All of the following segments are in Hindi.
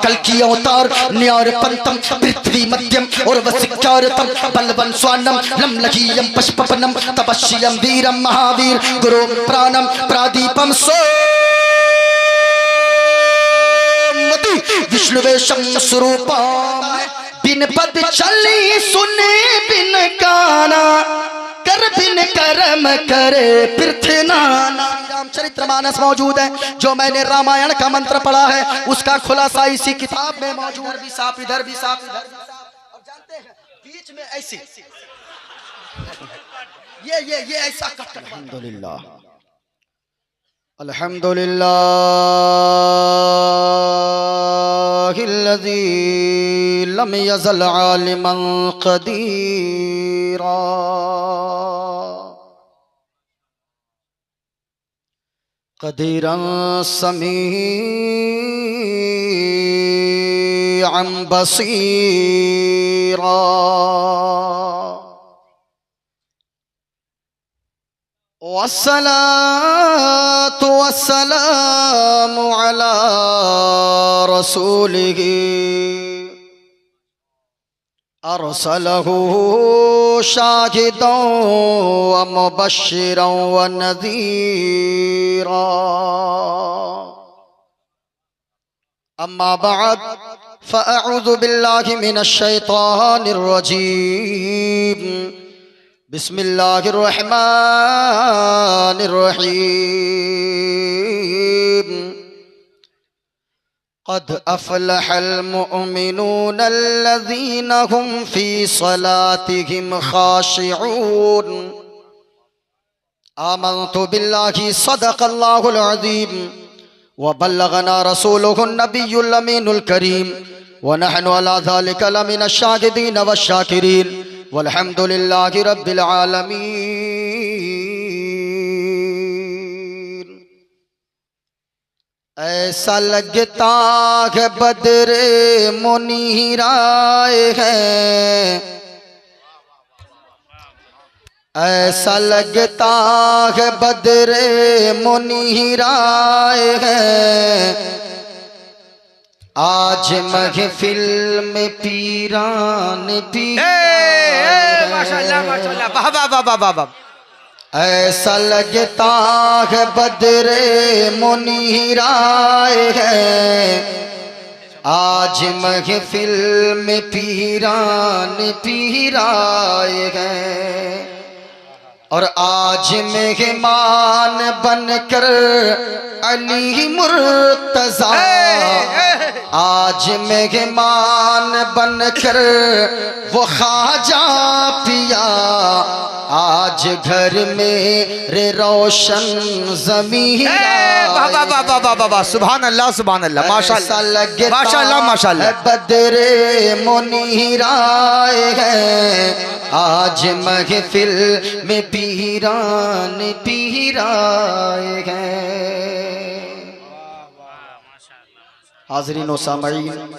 कल की अवतार न्यार पंतम पृथ्वी मध्यम और वसिकारतम बलवन स्वानम लम लकीयम पशपनम तपस्यम वीरम महावीर गुरु प्राणम प्रादीपम सो विष्णुवेशम स्वरूपम बिन पद चली सुने बिन गाना कर बिन कर्म करे पृथ्वीनाना। रामचरितमानस मौजूद है, जो मैंने रामायण का मंत्र पढ़ा है उसका खुलासा इसी किताब में मौजूद। भी सांप इधर भी सांप इधर। अब जानते हैं बीच में ऐसी ये ऐसा कट। अल्हम्दुलिल्लाह अल्हम्दुलिल्लाह लम यज़ल आलिमन क़दीरा क़दीरन समीअन बसीरा। वस्सलातु वस्सलामु अला रसूलिही अरसलहु शाहिदन व मुबश्शिरन व नज़ीरा। अम्मा बअद फ़अऊज़ु बिल्लाहि मिनश शैतानिर रजीम। बिस्मिल्लाहिर्रहमानिर्रहीम। क़द अफ़लहल मुअमिनून अल्लज़ीना हुम फ़ी सलातिहिम ख़ाशिऊन। आमन्तु बिल्लाहि सदक़ल्लाहुल अज़ीम व बल्लगना रसूलुहुन नबियुल अमीनुल करीम व नहनु अला ज़ालिका लमिनश शाहिदीन वश्शाकिरीन वल्हम्दुलिल्लाहि रब्बिल आलमीन। ऐसा लगता है बदरे मुनीर आए हैं, ऐसा लगता है बदरे मुनीर आए हैं। आज महफिल में पीरान माशाल्लाह माशाल्लाह वाह वाह वाह वाह वाह। ऐसा लगता है बदरे मुनीर आए हैं। आज महफिल में पीरान आए हैं और आज मेहमान बनकर अली मुर्तज़ा, आज मेहमान बनकर वो ख्वाजा पिया, आज घर में रे रोशन ज़मीन। वाह सुभान अल्लाह सुभान अल्लाह माशाल्लाह माशाल्लाह माशाल्लाह। बदरे मुनीर आए हैं, आज महफिल में पीरान आए हैं। हाज़रीन व सामईन,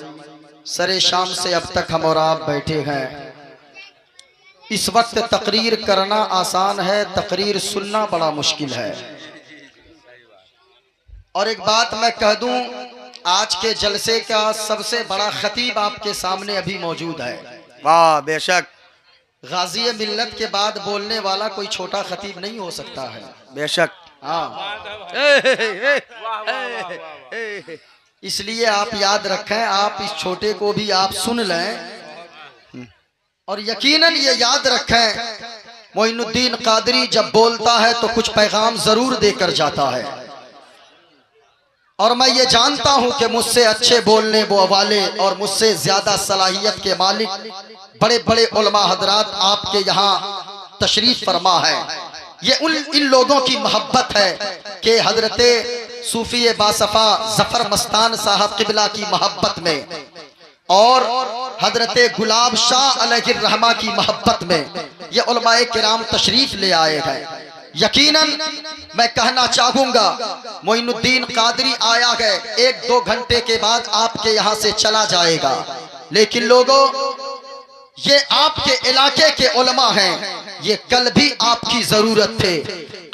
सरे शाम से अब तक हम और आप बैठे हैं। इस वक्त तकरीर करना आसान है, तकरीर सुनना बड़ा मुश्किल है। और एक बात मैं कह दूं, आज के जलसे का सबसे बड़ा खतीब आपके सामने अभी मौजूद है। वाह बेशक। गाज़ी मिल्लत के बाद बोलने वाला कोई छोटा खतीब नहीं हो सकता है। बेशक हाँ, इसलिए आप याद रखें, आप इस छोटे को भी आप सुन लें और यकीनन ये याद रखें, मोइनुद्दीन कादरी जब बोलता है तो कुछ पैगाम जरूर देकर जाता है। और मैं ये जानता हूं कि मुझसे अच्छे बोलने वाले और मुझसे ज्यादा सलाहियत के मालिक बड़े बड़े उलमा हजरात आपके यहाँ तशरीफ फरमा है। ये इन लोगों की मोहब्बत है कि हजरते सूफी बासफा जफर मस्तान साहब किबला की मोहब्बत में और हजरते गुलाब शाह अलैहिर्रहमा की मोहब्बत में ये उलमाए किराम तशरीफ ले आए हैं। यकीनन मैं कहना चाहूंगा, मोइनुद्दीन कादरी आया है, 1-2 घंटे के बाद आपके यहाँ से चला जाएगा, लेकिन लोगों ये आपके इलाके के उलमा हैं, ये कल भी आपकी जरूरत थे,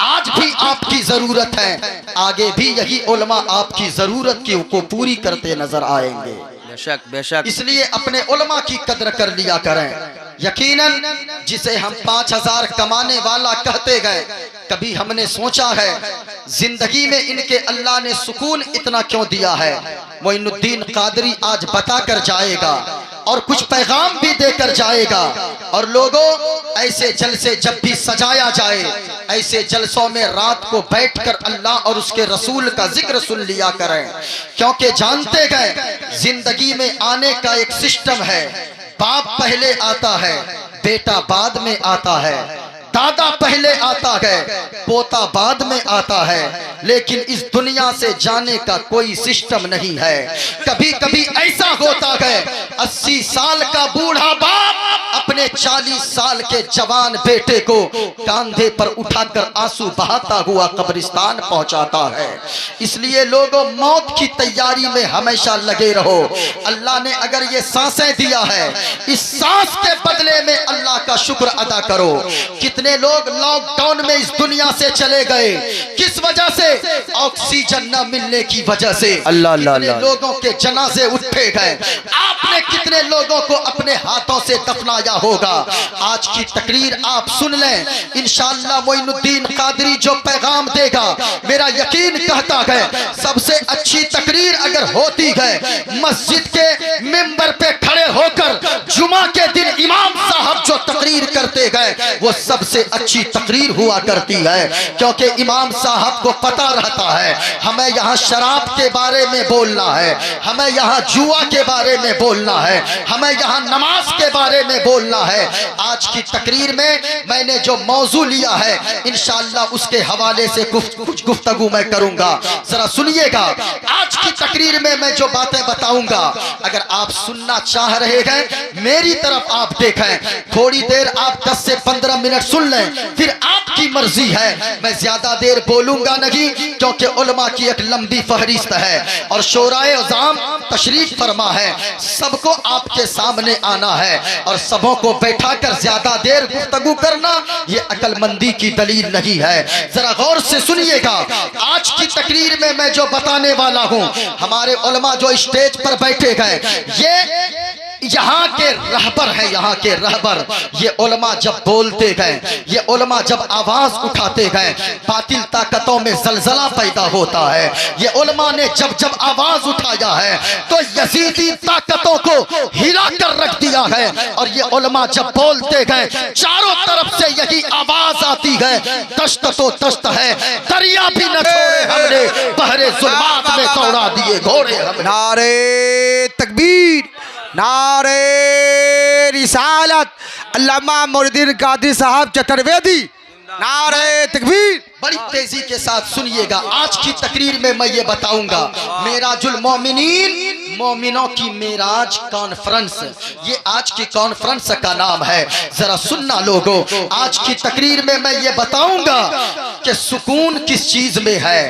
आज भी आपकी जरूरत है, आगे भी यही उलमा आपकी जरूरत को पूरी करते नजर आएंगे। बेशक बेशक। इसलिए अपने उलमा की कदर कर लिया करें। यकीनन जिसे हम 5000 कमाने वाला कहते गए, कभी हमने सोचा है जिंदगी में इनके अल्लाह ने सुकून इतना क्यों दिया है? मोइनुद्दीन कादरी आज बता कर जाएगा और कुछ पैगाम भी देकर जाएगा। और लोगों, ऐसे जलसे जब भी सजाया जाए, ऐसे जलसों में रात को बैठकर अल्लाह और उसके रसूल का जिक्र सुन लिया करें, क्योंकि जानते गए जिंदगी में आने का एक सिस्टम है। बाप पहले आता है, बेटा बाद में आता है, दादा पहले आता है, पोता बाद में आता है, लेकिन इस दुनिया से जाने का कोई सिस्टम नहीं है। कभी कभी ऐसा होता है 80 साल का बूढ़ा बाप अपने 40 साल के जवान बेटे को कांधे पर उठाकर आंसू बहाता हुआ कब्रिस्तान पहुंचाता है। इसलिए लोगों, मौत की तैयारी में हमेशा लगे रहो। अल्लाह ने अगर ये सांसें दिया है, इस सांस के बदले में अल्लाह का शुक्र अदा करो। कितने लोग लॉकडाउन में इस दुनिया से चले गए, किस वजह से? ऑक्सीजन न मिलने की वजह से। अल्लाह कितने लोगों के जनाजे उठे गए। आपने कितने लोगों को अपने हाथों से दफनाया होगा। आज की तकरीर आप सुन लें, इंशाअल्लाह मोइनुद्दीन कादरी जो पैगाम देगा, मेरा यकीन कहता है सबसे अच्छी तकरीर अगर होती है मस्जिद के मिंबर पे खड़े होकर जुमा के दिन इमाम साहब जो तकरीर करते गए, वो सबसे अच्छी तकरीर हुआ करती है। क्योंकि इमाम साहब को पता रहता है हमें यहाँ शराब के बारे में बोलना है, हमें यहाँ जुआ के बारे में बोलना है, हमें यहाँ नमाज के बारे में बोलना है। आज की तकरीर में मैंने जो मौजू लिया है, इंशाअल्लाह उसके हवाले से कुछ गुफ्तगू मैं करूंगा। जरा सुनिएगा, आज की तकरीर में मैं जो बातें बताऊंगा, अगर आप सुनना चाह रहे हैं मेरी तरफ आप देखें, थोड़ी देर आप 10 से 15 मिनट सुन लें, फिर आपकी मर्जी है। मैं ज्यादा देर बोलूंगा नहीं, क्योंकि उलमा की एक लंबी फहरिस्त है और शोराए अज़ाम तशरीफ फरमा है। सबको आपके सामने आना है और सबों को बैठाकर ज्यादा देर गुफ्तगू करना ये अक्लमंदी की दलील नहीं है। जरा गौर से सुनिएगा, आज की तकरीर में मैं जो बताने वाला हूँ, हमारे उलमा जो स्टेज पर बैठे गए, ये यहाँ के रहबर है, यहाँ के रहबर। ये उलमा जब बोलते गए, ये उलमा जब आवाज उठाते गए, बातिल ताकतों में जलजला पैदा होता है। ये उलमा ने जब जब आवाज उठाया है तो यजीदी ताकतों को हिला कर रख दिया है। और ये उलमा जब बोलते गए, चारों तरफ से यही आवाज आती है, दश्त तो दश्त है, दरिया भी न छोड़े हमने, बहरे जुल्मात में दौड़ा दिए घोड़े हमने। नारे तकबीर, नारे रिसालत, अल्लामा मोइनुद्दीन कादरी साहब चतुर्वेदी, नारे तकबीर। बड़ी तेजी के साथ सुनिएगा, आज की तकरीर में मैं ये बताऊंगा मेराजुल मोमिनीन, मोमिनों की मेराज कॉन्फ्रेंस, ये आज की कॉन्फ्रेंस का नाम है। जरा सुनना लोगों, आज की तकरीर में मैं ये बताऊंगा कि सुकून किस चीज में है।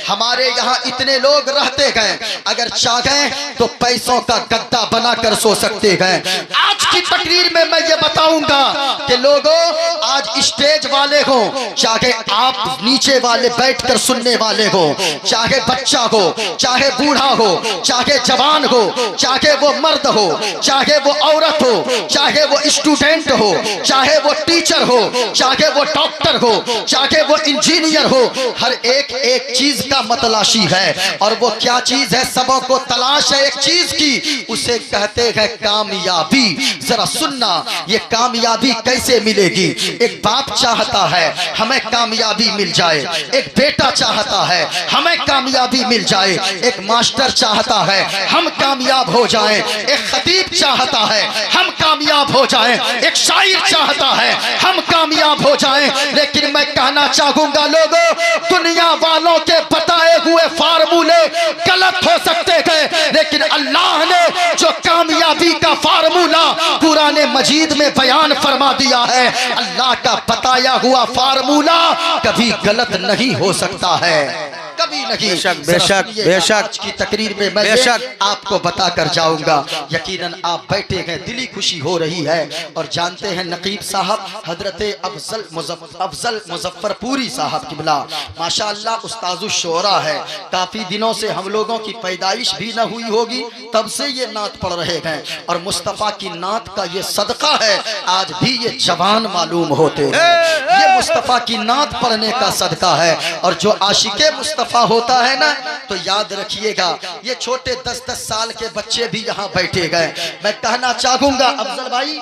हमारे यहाँ इतने लोग रहते हैं, अगर चाहें तो पैसों का गद्दा बनाकर सो सकते हैं। आज की तकरीर में मैं ये बताऊंगा कि लोगों, आज स्टेज वाले हो, चाहे आप नीचे वाले बैठकर सुनने वाले हो, चाहे बच्चा हो, चाहे बूढ़ा हो, चाहे जवान हो, चाहे वो मर्द हो, चाहे वो औरत हो, चाहे वो स्टूडेंट हो, चाहे वो टीचर हो, चाहे वो डॉक्टर हो, चाहे वो इंजीनियर हो, हर एक एक चीज का मतलाशी है। और वो क्या चीज है? सबों को तलाश है एक चीज की, उसे कहते हैं कामयाबी। जरा सुनना, ये कामयाबी कैसे मिलेगी? एक बाप चाहता है हमें कामयाबी मिल जाए, एक बेटा चाहता है हमें कामयाबी मिल जाए, एक मास्टर चाहता है हम कामयाब हो जाएं, एक खतीब चाहता है हम कामयाब हो जाएं, एक शायर चाहता है हम कामयाब हो जाएं। लेकिन मैं कहना चाहूंगा लोगों, दुनिया वालों के बताए हुए फार्मूले गलत हो सकते हैं, लेकिन अल्लाह ने जो कामयाबी का फार्मूला कुरान मजीद में बयान फरमा दिया है, अल्लाह का बताया हुआ फार्मूला कभी गलत नहीं हो सकता है। कभी नहीं। बेशक बेशक बेशक आज की तकरीर में मैं बेशक आपको बता कर जाऊंगा। यकीनन आप बैठे हैं, दिली खुशी हो रही है। और जानते हैं नकीब साहब हजरत अफजल मुजफ्फरपुरी साहब किबला माशाअल्लाह उस्ताजुश शोरा है। काफी दिनों से हम लोगों की पैदाइश भी न हुई होगी, तब से ये नात पढ़ रहे हैं। और मुस्तफ़ा की नात का ये सदका है, आज भी ये जवान मालूम होते हैं। ये मुस्तफ़ा की नात पढ़ने का सदका है। और जो आशिके मुस्तफ़ा होता है ना, तो याद रखिएगा ये छोटे 10-10 साल के बच्चे भी यहाँ बैठे गए। मैं कहना चाहूंगा अफजल भाई,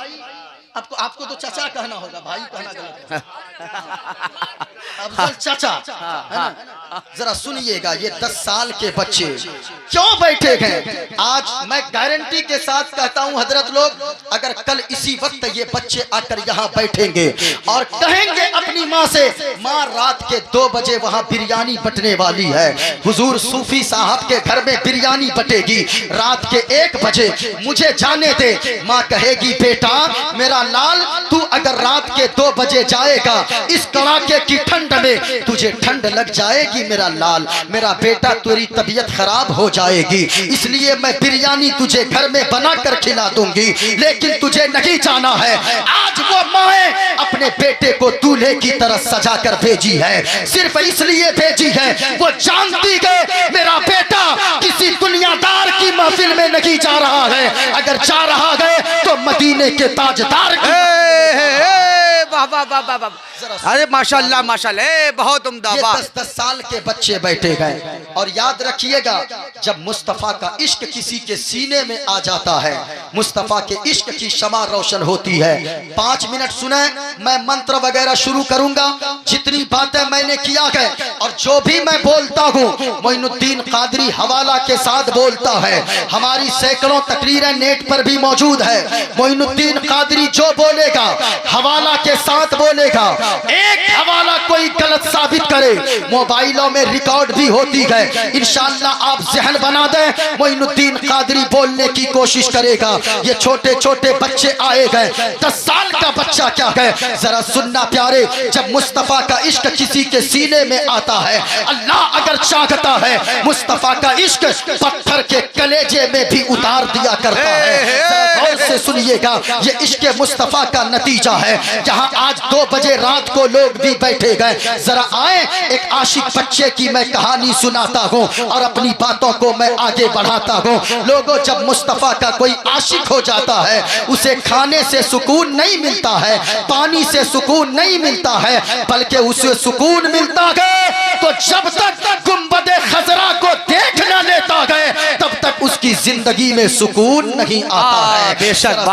आपको तो चाचा कहना होगा, भाई कहना गलत है। अफजल चाचा है ना? जरा सुनिएगा, ये 10 साल के बच्चे क्यों बैठे हैं। आज मैं गारंटी के साथ कहता हूं हजरत लोग, अगर कल इसी वक्त ये बच्चे आकर यहाँ बैठेंगे और कहेंगे अपनी माँ से, माँ रात के 2 बजे वहाँ बिरयानी बटने वाली है, हुजूर सूफी साहब के घर में बिरयानी बटेगी रात के 1 बजे, मुझे जाने दे। माँ कहेगी बेटा मेरा लाल, तू अगर रात के 2 बजे जाएगा इस कड़ाके की ठंड में, तुझे ठंड लग जाएगी मेरा लाल, मेरा बेटा तेरी तबीयत खराब हो जाएगी, इसलिए मैं बिरयानी तुझे घर में बना कर खिला दूंगी, लेकिन तुझे नहीं जाना है। आज वो माए अपने बेटे को दूल्हे की तरह सजा कर भेजी है, सिर्फ इसलिए भेजी है वो जानती है मेरा बेटा किसी दुनियादार की महफिल में नहीं जा रहा है, अगर जा रहा है तो मदीने के ताजदार अरे माशाल्लाह माशाल्लाह, बहुत उम्दा। 10-10 साल के बच्चे बैठे गए। और याद रखिएगा जब मुस्तफ़ा का इश्क किसी के सीने में आ जाता है, मुस्तफ़ा के इश्क की शमा रोशन होती है। 5 मिनट सुने, मैं मंत्र वगैरह शुरू करूंगा। जितनी बातें मैंने किया है और जो भी मैं बोलता हूँ मोइनुद्दीन कादरी हवाला के साथ बोलता है। हमारी सैकड़ों तकरीरें नेट पर भी मौजूद है। मोइनुद्दीन कादरी जो बोलेगा हवाला के साथ बोलेगा। एक हवाला कोई गलत साबित करे, मोबाइलों में रिकॉर्ड भी होती है। इंशाअल्लाह आप जहन बना दें, मोइनुद्दीन कादरी बोलने की कोशिश करेगा। ये छोटे छोटे बच्चे आए गए, 10 साल का बच्चा क्या है जरा सुनना प्यारे। जब मुस्तफ़ा का इश्क किसी के सीने में आता है, अल्लाह अगर चाहता है मुस्तफ़ा का इश्क पत्थर के कलेजे में भी उतार दिया करता है। गौर से सुनिएगा, ये इश्क मुस्तफ़ा का नतीजा है। जहां आज 2 बजे रात को लोग भी बैठे गए, जरा आए एक आशिक बच्चे की मैं कहानी सुनाता हूँ और अपनी बातों को मैं आगे बढ़ाता हूँ। लोगों, जब मुस्तफ़ा का कोई आशिक हो जाता है, उसे खाने से सुकून नहीं मिलता है, पानी से सुकून नहीं मिलता है, बल्कि उसे सुकून मिलता है तो जब तक गुंबदे खजरा को देख न लेता है तब तक उसकी जिंदगी में सुकून नहीं आता है। बेशक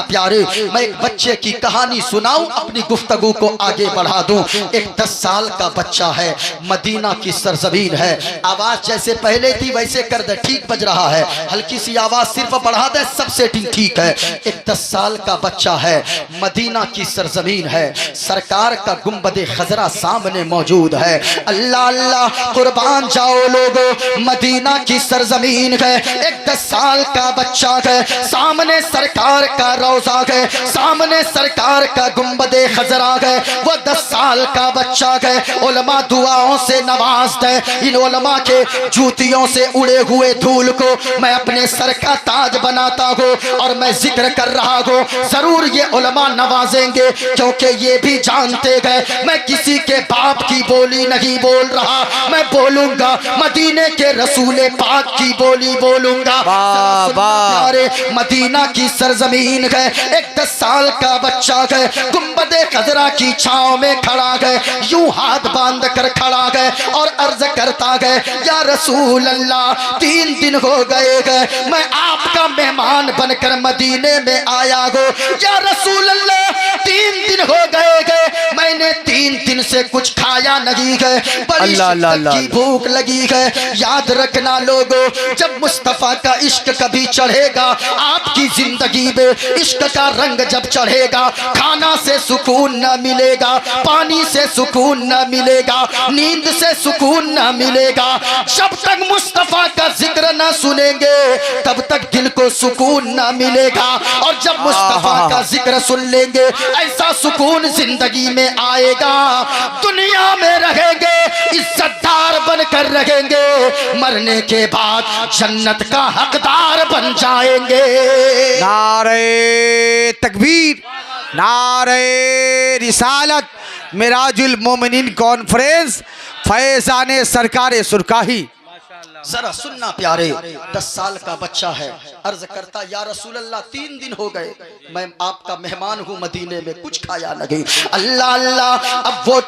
प्यारे, मैं एक बच्चे की कहानी सुनाऊं, अपनी गुफ्तगू को आगे बढ़ा दूं। एक 10 साल का बच्चा है, मदीना की सरजमीन है। आवाज जैसे पहले थी वैसे कर दे, ठीक बज रहा है, हल्की सी आवाज सिर्फ बढ़ा दे, सब सेटिंग ठीक है। एक 10 साल का बच्चा है, मदीना की सरजमीन है, सरकार का गुंबदे खजरा सामने मौजूद है। अल्लाह अल्लाह कुर्बान जाओ लोगो, मदीना की सरजमीन है। एक 10 साल का बच्चा है, सामने सरकार का रोजा है, सामने सरकार का गुंबदे खजरा है। वो 10 साल का बच्चा है, उलमा दुआओं से नवाजते, इन उलमा के जूतियों से उड़े हुए धूल को मैं अपने सर का ताज बनाता हूँ और मैं जिक्र कर रहा हूँ। जरूर ये उलमा नवाजेंगे, क्योंकि ये भी जानते गए मैं किसी के बाप की बोली नहीं बोल रहा, मैं बोलूंगा मदीने के रसूले पाक की बोली बोलूंगा। प्यारे, मदीना की सरजमीन है, एक 10 साल का बच्चा है, गुंबदे खजरा की छांव में खड़ा है, यूं हाथ बांध कर खड़ा है और अर्ज करता है, या रसूल अल्लाह 3 दिन हो गए हैं मैं आपका मेहमान बनकर मदीने में आया हूँ। या रसूल अल्लाह 3 दिन हो गए हैं मैंने 3 दिन से कुछ खाया नहीं है, बड़ी शिद्दत की भूख लगी है। याद रखना लोगों, जब मुस्तफ़ा का इश्क कभी चढ़ेगा आपकी जिंदगी में, इश्क का रंग जब चढ़ेगा, खाना से सुकून न मिलेगा, पानी से सुकून न मिलेगा, नींद से सुकून न मिलेगा। जब तक मुस्तफ़ा का जिक्र न सुनेंगे तब तक दिल को सुकून न मिलेगा, और जब मुस्तफ़ा का जिक्र सुन लेंगे ऐसा सुकून जिंदगी में आएगा, दुनिया में रहेंगे इज्जतदार बनकर रहेंगे, मरने के बाद जन्नत का हकदार बन जाएंगे। नारे तकबीर, नारे रिसालत, मिराजुल मोमिनीन कॉन्फ्रेंस, फैजाने सरकार सुरकाही। जरा सुनना प्यारे, 10 साल का बच्चा है, अर्ज करता या रसूल अल्लाह 3 दिन हो गए मैं आपका मेहमान हूँ मदीने में, कुछ खाया नहीं। अल्लाह अल्लाह, अब वो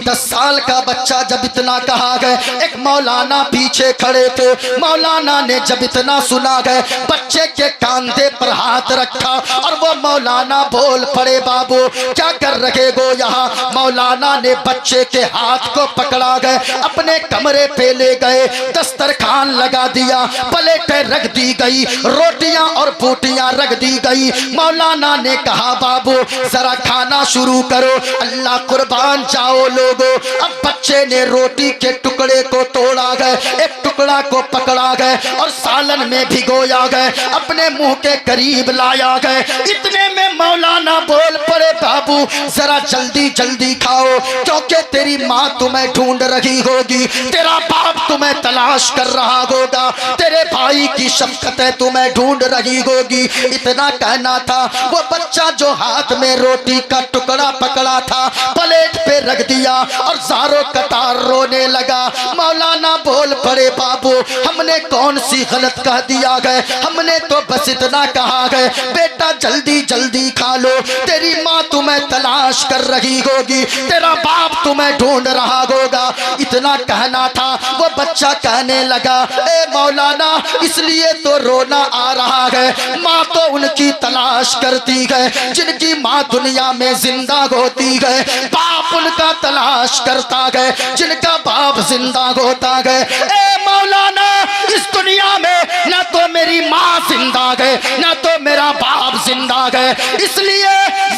10 साल का बच्चा जब इतना कहा गए, एक मौलाना पीछे खड़े थे, मौलाना ने जब इतना सुना गए, बच्चे के कांधे पर हाथ रखा और वो मौलाना बोल पड़े, बाबू क्या कर रहे हो यहाँ। मौलाना ने बच्चे के हाथ को पकड़ा गए, अपने कमरे पे ले गए, दस्तरखान लगा दिया, प्लेटें रख दी गई, रोटियां और पूटियां रख दी गई। मौलाना ने कहा बाबू जरा खाना शुरू करो, अल्लाह कुर्बान जाओ लोगो। अब बच्चे ने रोटी के टुकड़े को तोड़ा गए, एक टुकड़ा को पकड़ा गए और सालन में भिगोया गए, अपने मुंह के करीब लाया गए। इतने में मौलाना बोल पड़े, बाबू जरा जल्दी जल्दी खाओ, क्योंकि तेरी माँ तुम्हें ढूंढ रही होगी, तेरा बाप तुम्हें तलाश कर रहा होगा, तेरे भाई की शफ़क़त तुम्हें ढूंढ रही होगी। इतना कहना था, वो बच्चा जो हाथ में रोटी का टुकड़ा पकड़ा था प्लेट पे रख दिया और ज़ारों कतार रोने लगा। मौलाना बोल पड़े, बाबू हमने कौन सी गलत कह दिया गए, हमने तो बस इतना कहा गए बेटा जल्दी जल्दी खा लो, तेरी माँ तुम्हें तलाश कर रही होगी, तेरा बाप तुम्हें ढूंढ रहा होगा। इतना कहना था, वो बच्चा कहने लगा, ए मौलाना इसलिए तो रोना आ रहा है, माँ तो उनकी तलाश करती है जिनकी माँ दुनिया में जिंदा होती है, बाप उनका तलाश करता है जिनका बाप जिंदा होता है। ए मौलाना इस दुनिया में ना तो मेरी माँ जिंदा है ना तो मेरा बाप जिंदा है, इसलिए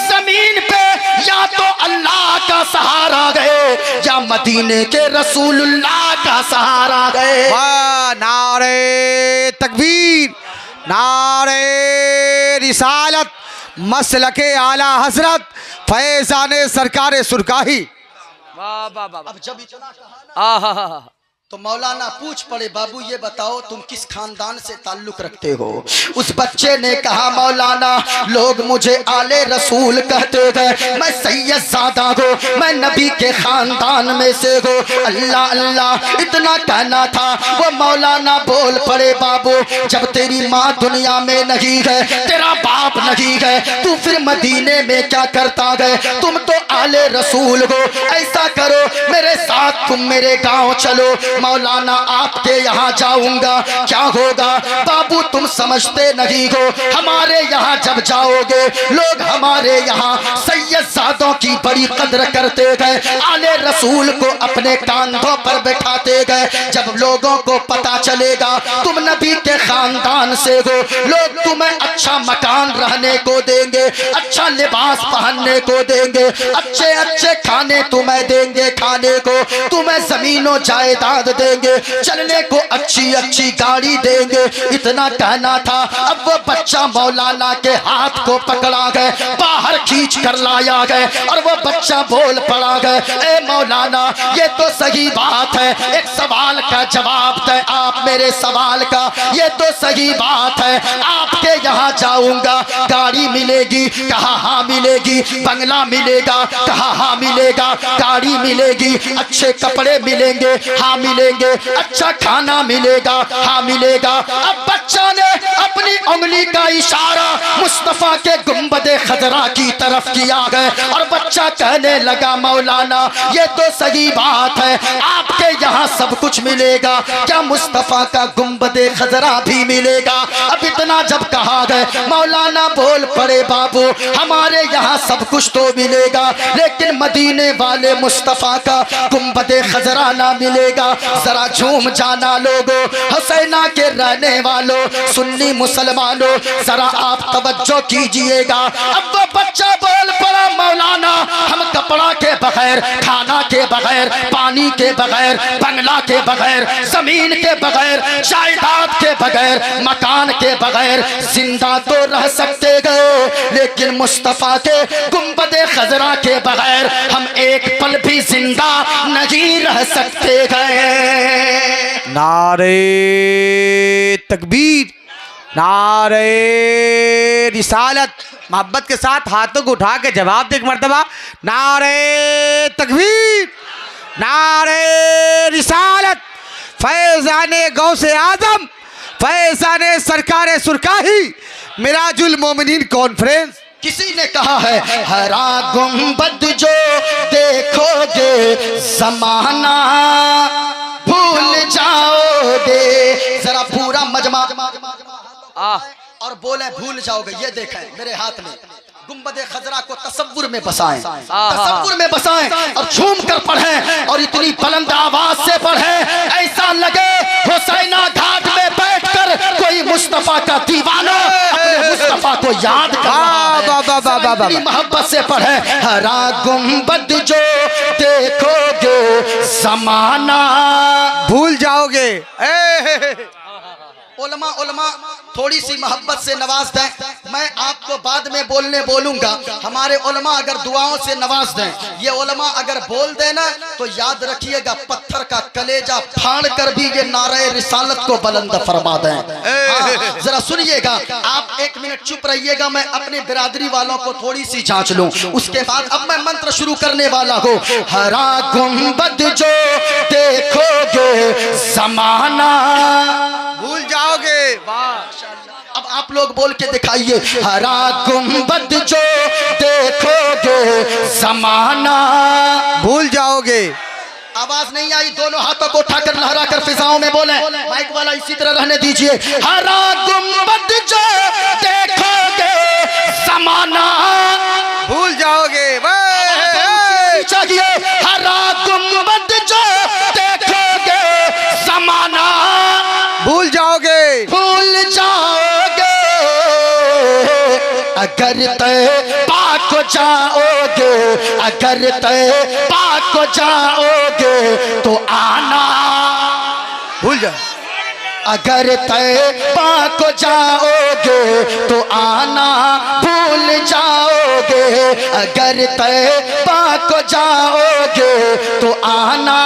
जमीन पे या तो अल्लाह का सहारा गए या मदीने के रसूलुल्लाह का सहारा गए। नारे तकबीर, नारे रिसालत, मसलके आला हजरत, फैजाने सरकार सुरकाही। वाह वाह वाह। अब जब इतना कहा तो मौलाना पूछ पड़े, बाबू ये बताओ तुम किस खानदान से ताल्लुक रखते हो। उस बच्चे ने कहा, मौलाना लोग मुझे आले रसूल कहते हैं, मैं सैयद ज़ादा हूँ, मैं नबी के खानदान में से हूँ। अल्लाह अल्लाह इतना कहना था, वो मौलाना बोल पड़े, बाबू जब तेरी माँ दुनिया में नहीं है, तेरा बाप नहीं है, तू फिर मदीने में क्या करता है, तुम तो आले रसूल हो, ऐसा करो मेरे साथ तुम मेरे गाँव चलो, मौलाना आपके यहाँ जाऊंगा, क्या होगा बाबू तुम समझते नहीं हो, हमारे यहाँ जब जाओगे लोग हमारे यहाँ सैयदजादों की बड़ी कदर करते गए, आले रसूल को अपने कांधों पर बैठाते गए। जब लोगों को पता चलेगा तुम नबी के खानदान से हो, लोग तुम्हें अच्छा मकान रहने को देंगे, अच्छा लिबास पहनने को देंगे, अच्छे अच्छे खाने तुम्हें देंगे खाने को, तुम्हें जमीनों जायदाद देंगे, चलने को अच्छी अच्छी गाड़ी देंगे। इतना कहना था, अब वो बच्चा मौलाना के हाथ को पकड़ा गए, बाहर खींच कर लाया गए और वो बच्चा बोल पड़ा गए, ए मौलाना ये तो सही बात है, एक सवाल का जवाब दे आप मेरे सवाल का, ये तो सही बात है, आपके यहाँ जाऊंगा गाड़ी मिलेगी, कहा हाँ मिलेगी, बंगला मिलेगा, कहा हाँ मिलेगा, गाड़ी मिलेगी, अच्छे कपड़े मिलेंगे, हाँ मिलेंगे, अच्छा खाना मिलेगा, हाँ मिलेगा। अब बच्चा ने अपनी उंगली का इशारा मुस्तफा के गुंबदे खजरा की तरफ किया है और बच्चा कहने लगा, मौलाना ये तो सही बात है, आपके यहाँ सब कुछ मिलेगा, क्या मुस्तफा का गुंबदे खजरा भी मिलेगा। अब इतना जब कहा गया मौलाना बोल पड़े, बाबू हमारे यहाँ सब कुछ तो मिलेगा लेकिन मदीने वाले मुस्तफा का गुंबदे खजरा ना मिलेगा। जरा झूम जाना लोगों, हुसैना के रहने वालों, सुन्नी मुसलमानों, जरा आप तवज्जो कीजिएगा। अब वो बच्चा बोल पड़ा, मौलाना हम कपड़ा के बगैर, खाना के बगैर, पानी के बगैर, बंगला के बगैर, जमीन के बगैर, जायदाद के बगैर, मकान के बगैर जिंदा तो रह सकते गए, लेकिन मुस्तफा के गुंबदे खजरा के बगैर हम एक पल भी जिंदा नहीं रह सकते गए। नारे तकबीर, नारे रिसालत। मोहब्बत के साथ हाथों को उठा के जवाब दे एक मर्तबा, नारे तकबीर, नारे रिसालत। फैज़ाने गौसे आजम, फैज़ाने सरकारे सुरकाही, मिराजुल मोमिनीन कॉन्फ्रेंस। किसी ने कहा है हरा गुंबद जो देखोगे जमाना भूल जाओगे। जरा पूरा मजमा और बोले भूल जाओगे। ये देखें मेरे हाथ में गुंबदे खजरा को तसव्वुर में बसाएं, तसव्वुर में बसाएं और झूम कर पढ़ें और इतनी बुलंद आवाज से पढ़ें ऐसा लगे हुसैना घाट में बैठकर कोई मुस्तफा का दीवाना अपने मुस्तफा को याद कर रहा है। मोहब्बत से पढ़ें हरा गुंबद जो देखोगे जमाना भूल जाओगे। उलमा थोड़ी सी मोहब्बत से नवाज दें। मैं आपको बाद में बोलूंगा। हमारे उलमा अगर दुआओं से नवाज दें, ये उलमा अगर बोल देना तो याद रखिएगा पत्थर का कलेजा फाड़ कर भी ये नारे रिसालत को बुलंद फरमा दें। जरा सुनिएगा, आप एक मिनट चुप रहिएगा, मैं अपने बिरादरी वालों को थोड़ी सी जांच लूं, उसके बाद अब मैं मंत्र शुरू करने वाला हूं। हरा गुंबद जो देखोगे जमाना भूल जाओगे। अब आप लोग बोल के दिखाइए हरा गुंबद जो देखोगे जमाना भूल जाओगे। आवाज नहीं आई, दोनों हाथों को उठाकर लहरा कर फिजाओं में बोले। माइक वाला इसी तरह रहने दीजिए। हरा गुंबद जो देखोगे जमाना भूल जाओगे। चाहिए हरा गुंबद जो देखोगे जमाना भूल जाओगे। भूल जाओगे अगर तैबा को जाओगे, अगर तैबा को जाओगे तो आना भूल जाओ। अगर तैबा को जाओगे तो आना भूल जाओगे। अगर तैबा को जाओगे तो आना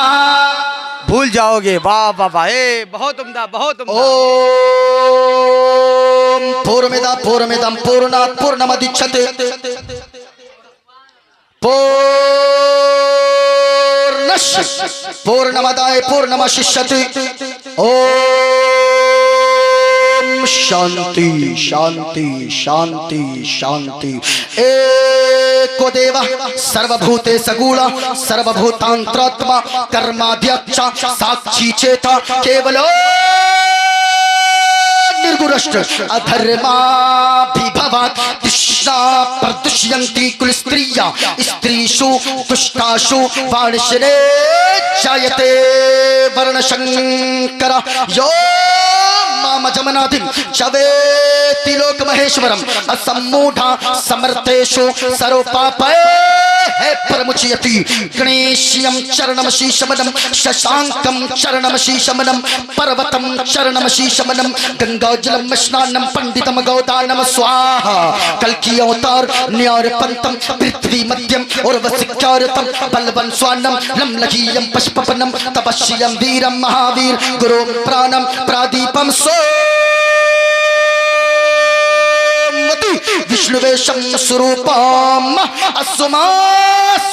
भूल जाओगे। वाह वाह वाह, बहुत उम्दा, बहुत उम्दा। ओम पूर्णमिदं पूर्णमिदं पूर्णात् पूर्णमुदच्यते पूर्णस्य पूर्णमादाय पूर्णमेवावशिष्यते। ओम शांति शांति शांति शांति। एको देव सर्वभूतेषु सगुणः सर्वभूतान्तरात्मा कर्माध्यक्ष साक्षी चेता केवलो निर्गुणश्च अधर्माभिभवात् तृष्णा प्रदुष्यन्ति कुलस्त्रियः स्त्रीषु दुष्टासु वाणिश्रे जायते वर्णशङ्करः यो मामजमनादिं चवेति लोकमहेश्वरम् असम्मूढा समर्थेषु सर्वपापैः प्रमुच्यति। गणेश्यं चरणमशीशमनं शशाङ्कं चरणमशीशमनं पर्वतं चरणमशीशमनं गंगाजलं स्नानं पंडितं गौदानं स्वाहा। कल्कि अवतार न्यारपन्तं पृथ्वी मध्यम उर्वशिख्यारतं बलवन् स्वान्नं लम्लकीयं पशुपवनं तपस्यं वीरं महावीर गुरुं प्राणं प्रादीपं विष्णुवेशं स्वरूपम् असुमा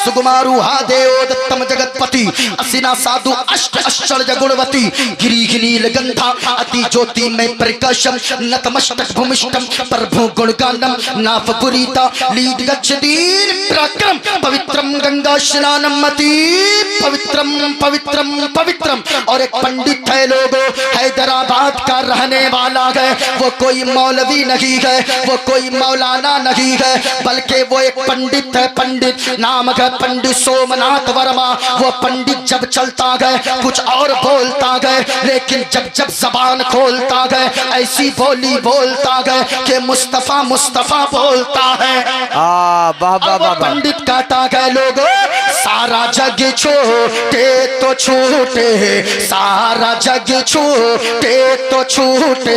सुकुमारुहा देव दत्तम जगतपति असिना साधु अष्ट अष्टज गुणवती गिरिघिनील गंधा अति ज्योति में प्रकाशम नतमस्तक भूमिष्ठम प्रभु गुणगानम नाफपुरीता लीड गच्छतीर प्रक्रम पवित्रम गंगा स्नानम अति पवित्रम पवित्रम पवित्रम। और एक पंडित है लोगों, हैदराबाद का रहने वाला है, वो कोई मौलवी नहीं है, वो कोई मौलाना नहीं है, बल्कि वो एक पंडित है। पंडित नाम है पंडित सोमनाथ वर्मा। वो पंडित जब चलता गए कुछ और बोलता गए, लेकिन जब जब जबान खोलता गए ऐसी बोली बोलता गए कि मुस्तफा मुस्तफा बोलता है। वाह वाह वाह। पंडित कहता गए लोगों सारा जग छूटे तो छूटे, सारा जग छूटे तो छूटे,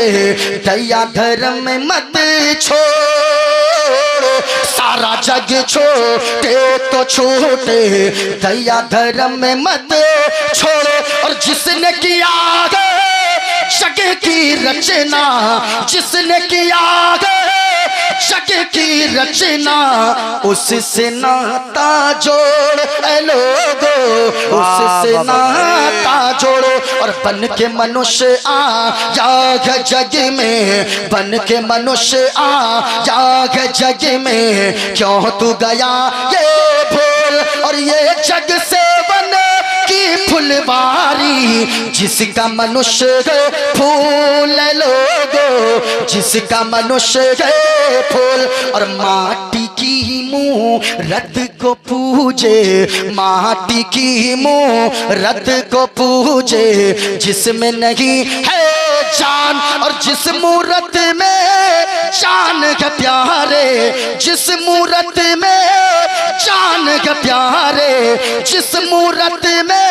दया धर्म मत छोड़ो। सारा जग छूटे तो छूटे, दया धर्म मत छोड़ो। और जिसने किया जग की रचना, जिसने किया जग की रचना, उससे नाता जोड़ लोगो, उससे नाता जोड़ो। और बन के मनुष्य आ जाग जग में, बन के मनुष्य आ जाग जग में, क्यों तू गया ये भूल। और ये जग से बन की फुलवारी, जिसका मनुष्य फूल लोगो, जिसका मनुष्य फूल। और माटी की मूरत को पूजे, माटी की मूरत को पूजे, जिसमें नहीं है जान। और जिस मूरत में जान के प्यारे, जिस मूरत में जान के प्यारे, जिस मूरत में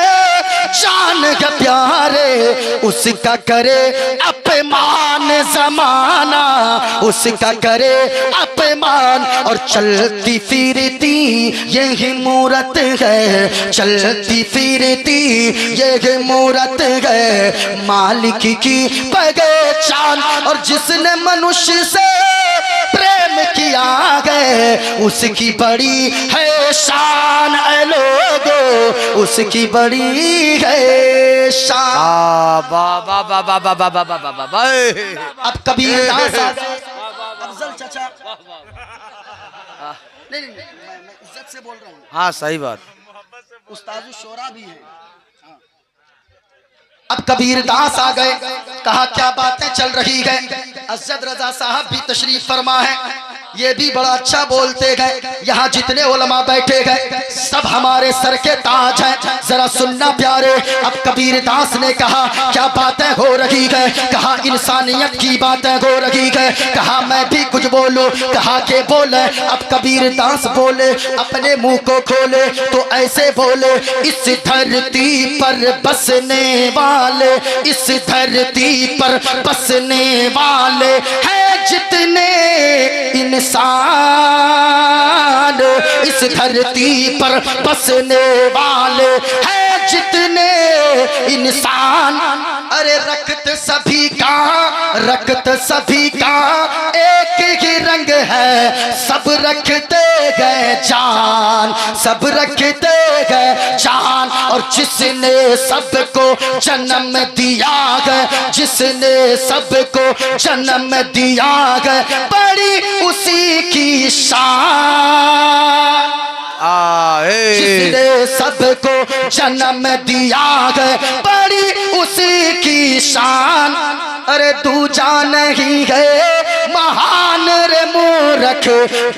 जान के प्यारे, उसका करे अपमान जमाना, उसका करे अपमान। और चलती फिरती यही मूरत है, चलती फिरती यही मूरत है, मालिक की पहचान। और जिसने मनुष्य से प्रेम किया है, उसकी बड़ी है शान लोगो, उसकी बड़ी है शान। अब कबीर दास अफजल चाचा, नहीं मैं इज्जत से बोल रहा हूँ। हाँ सही बात। उस्ताद शोरा भी है। अब कबीर दास आ गए, कहा क्या बातें चल रही है। असद रजा साहब भी तशरीफ फरमा है, ये भी बड़ा अच्छा बोलते गए। यहाँ जितने उलमा बैठे गए सब हमारे सर के ताज हैं, जरा सुनना प्यारे। अब कबीर दास ने कहा क्या बातें हो रही है, कहा इंसानियत की बातें हो रही है, कहा मैं भी कुछ बोलूं, कहा के बोले। अब कबीर दास बोले, अपने मुंह को खोले तो ऐसे बोले, इस धरती पर बसने वाले, इस धरती पर बसने वाले हैं जितने इंसान, इस धरती पर बसने वाले हैं जितने इंसान। अरे रक्त सभी का, रक्त सभी का एक ही रंग है, सब रखते गए जान, सब रखते गए जान। और जिसने सबको जन्म दिया है, जिसने सबको जन्म दिया है, बड़ी उसी की शान। जिसने सबको जन्म दिया है, बड़ी उसी की शान। अरे दूजा नहीं है महान रे मूर्ख,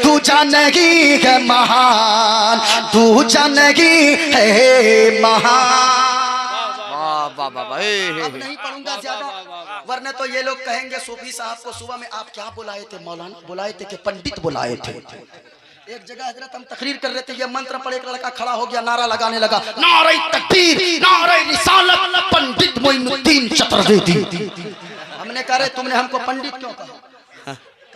दूजा नहीं है महान, दूजा नहीं है महान। अब नहीं पढ़ूंगा ज्यादा, वरना तो ये लोग कहेंगे सूफी साहब को सुबह में आप क्या बुलाए थे, मौलाना बुलाए थे कि पंडित बुलाए थे। एक जगह हजरत हम तकरीर कर रहे थे, ये मंत्र पढ़े, एक लड़का खड़ा हो गया, नारा लगाने लगा, नारे तकबीर, नारे रिसालत, पंडित मोइनुद्दीन चतुर्वेदी। हमने कहा रे तुमने हमको पंडित क्यों कहा?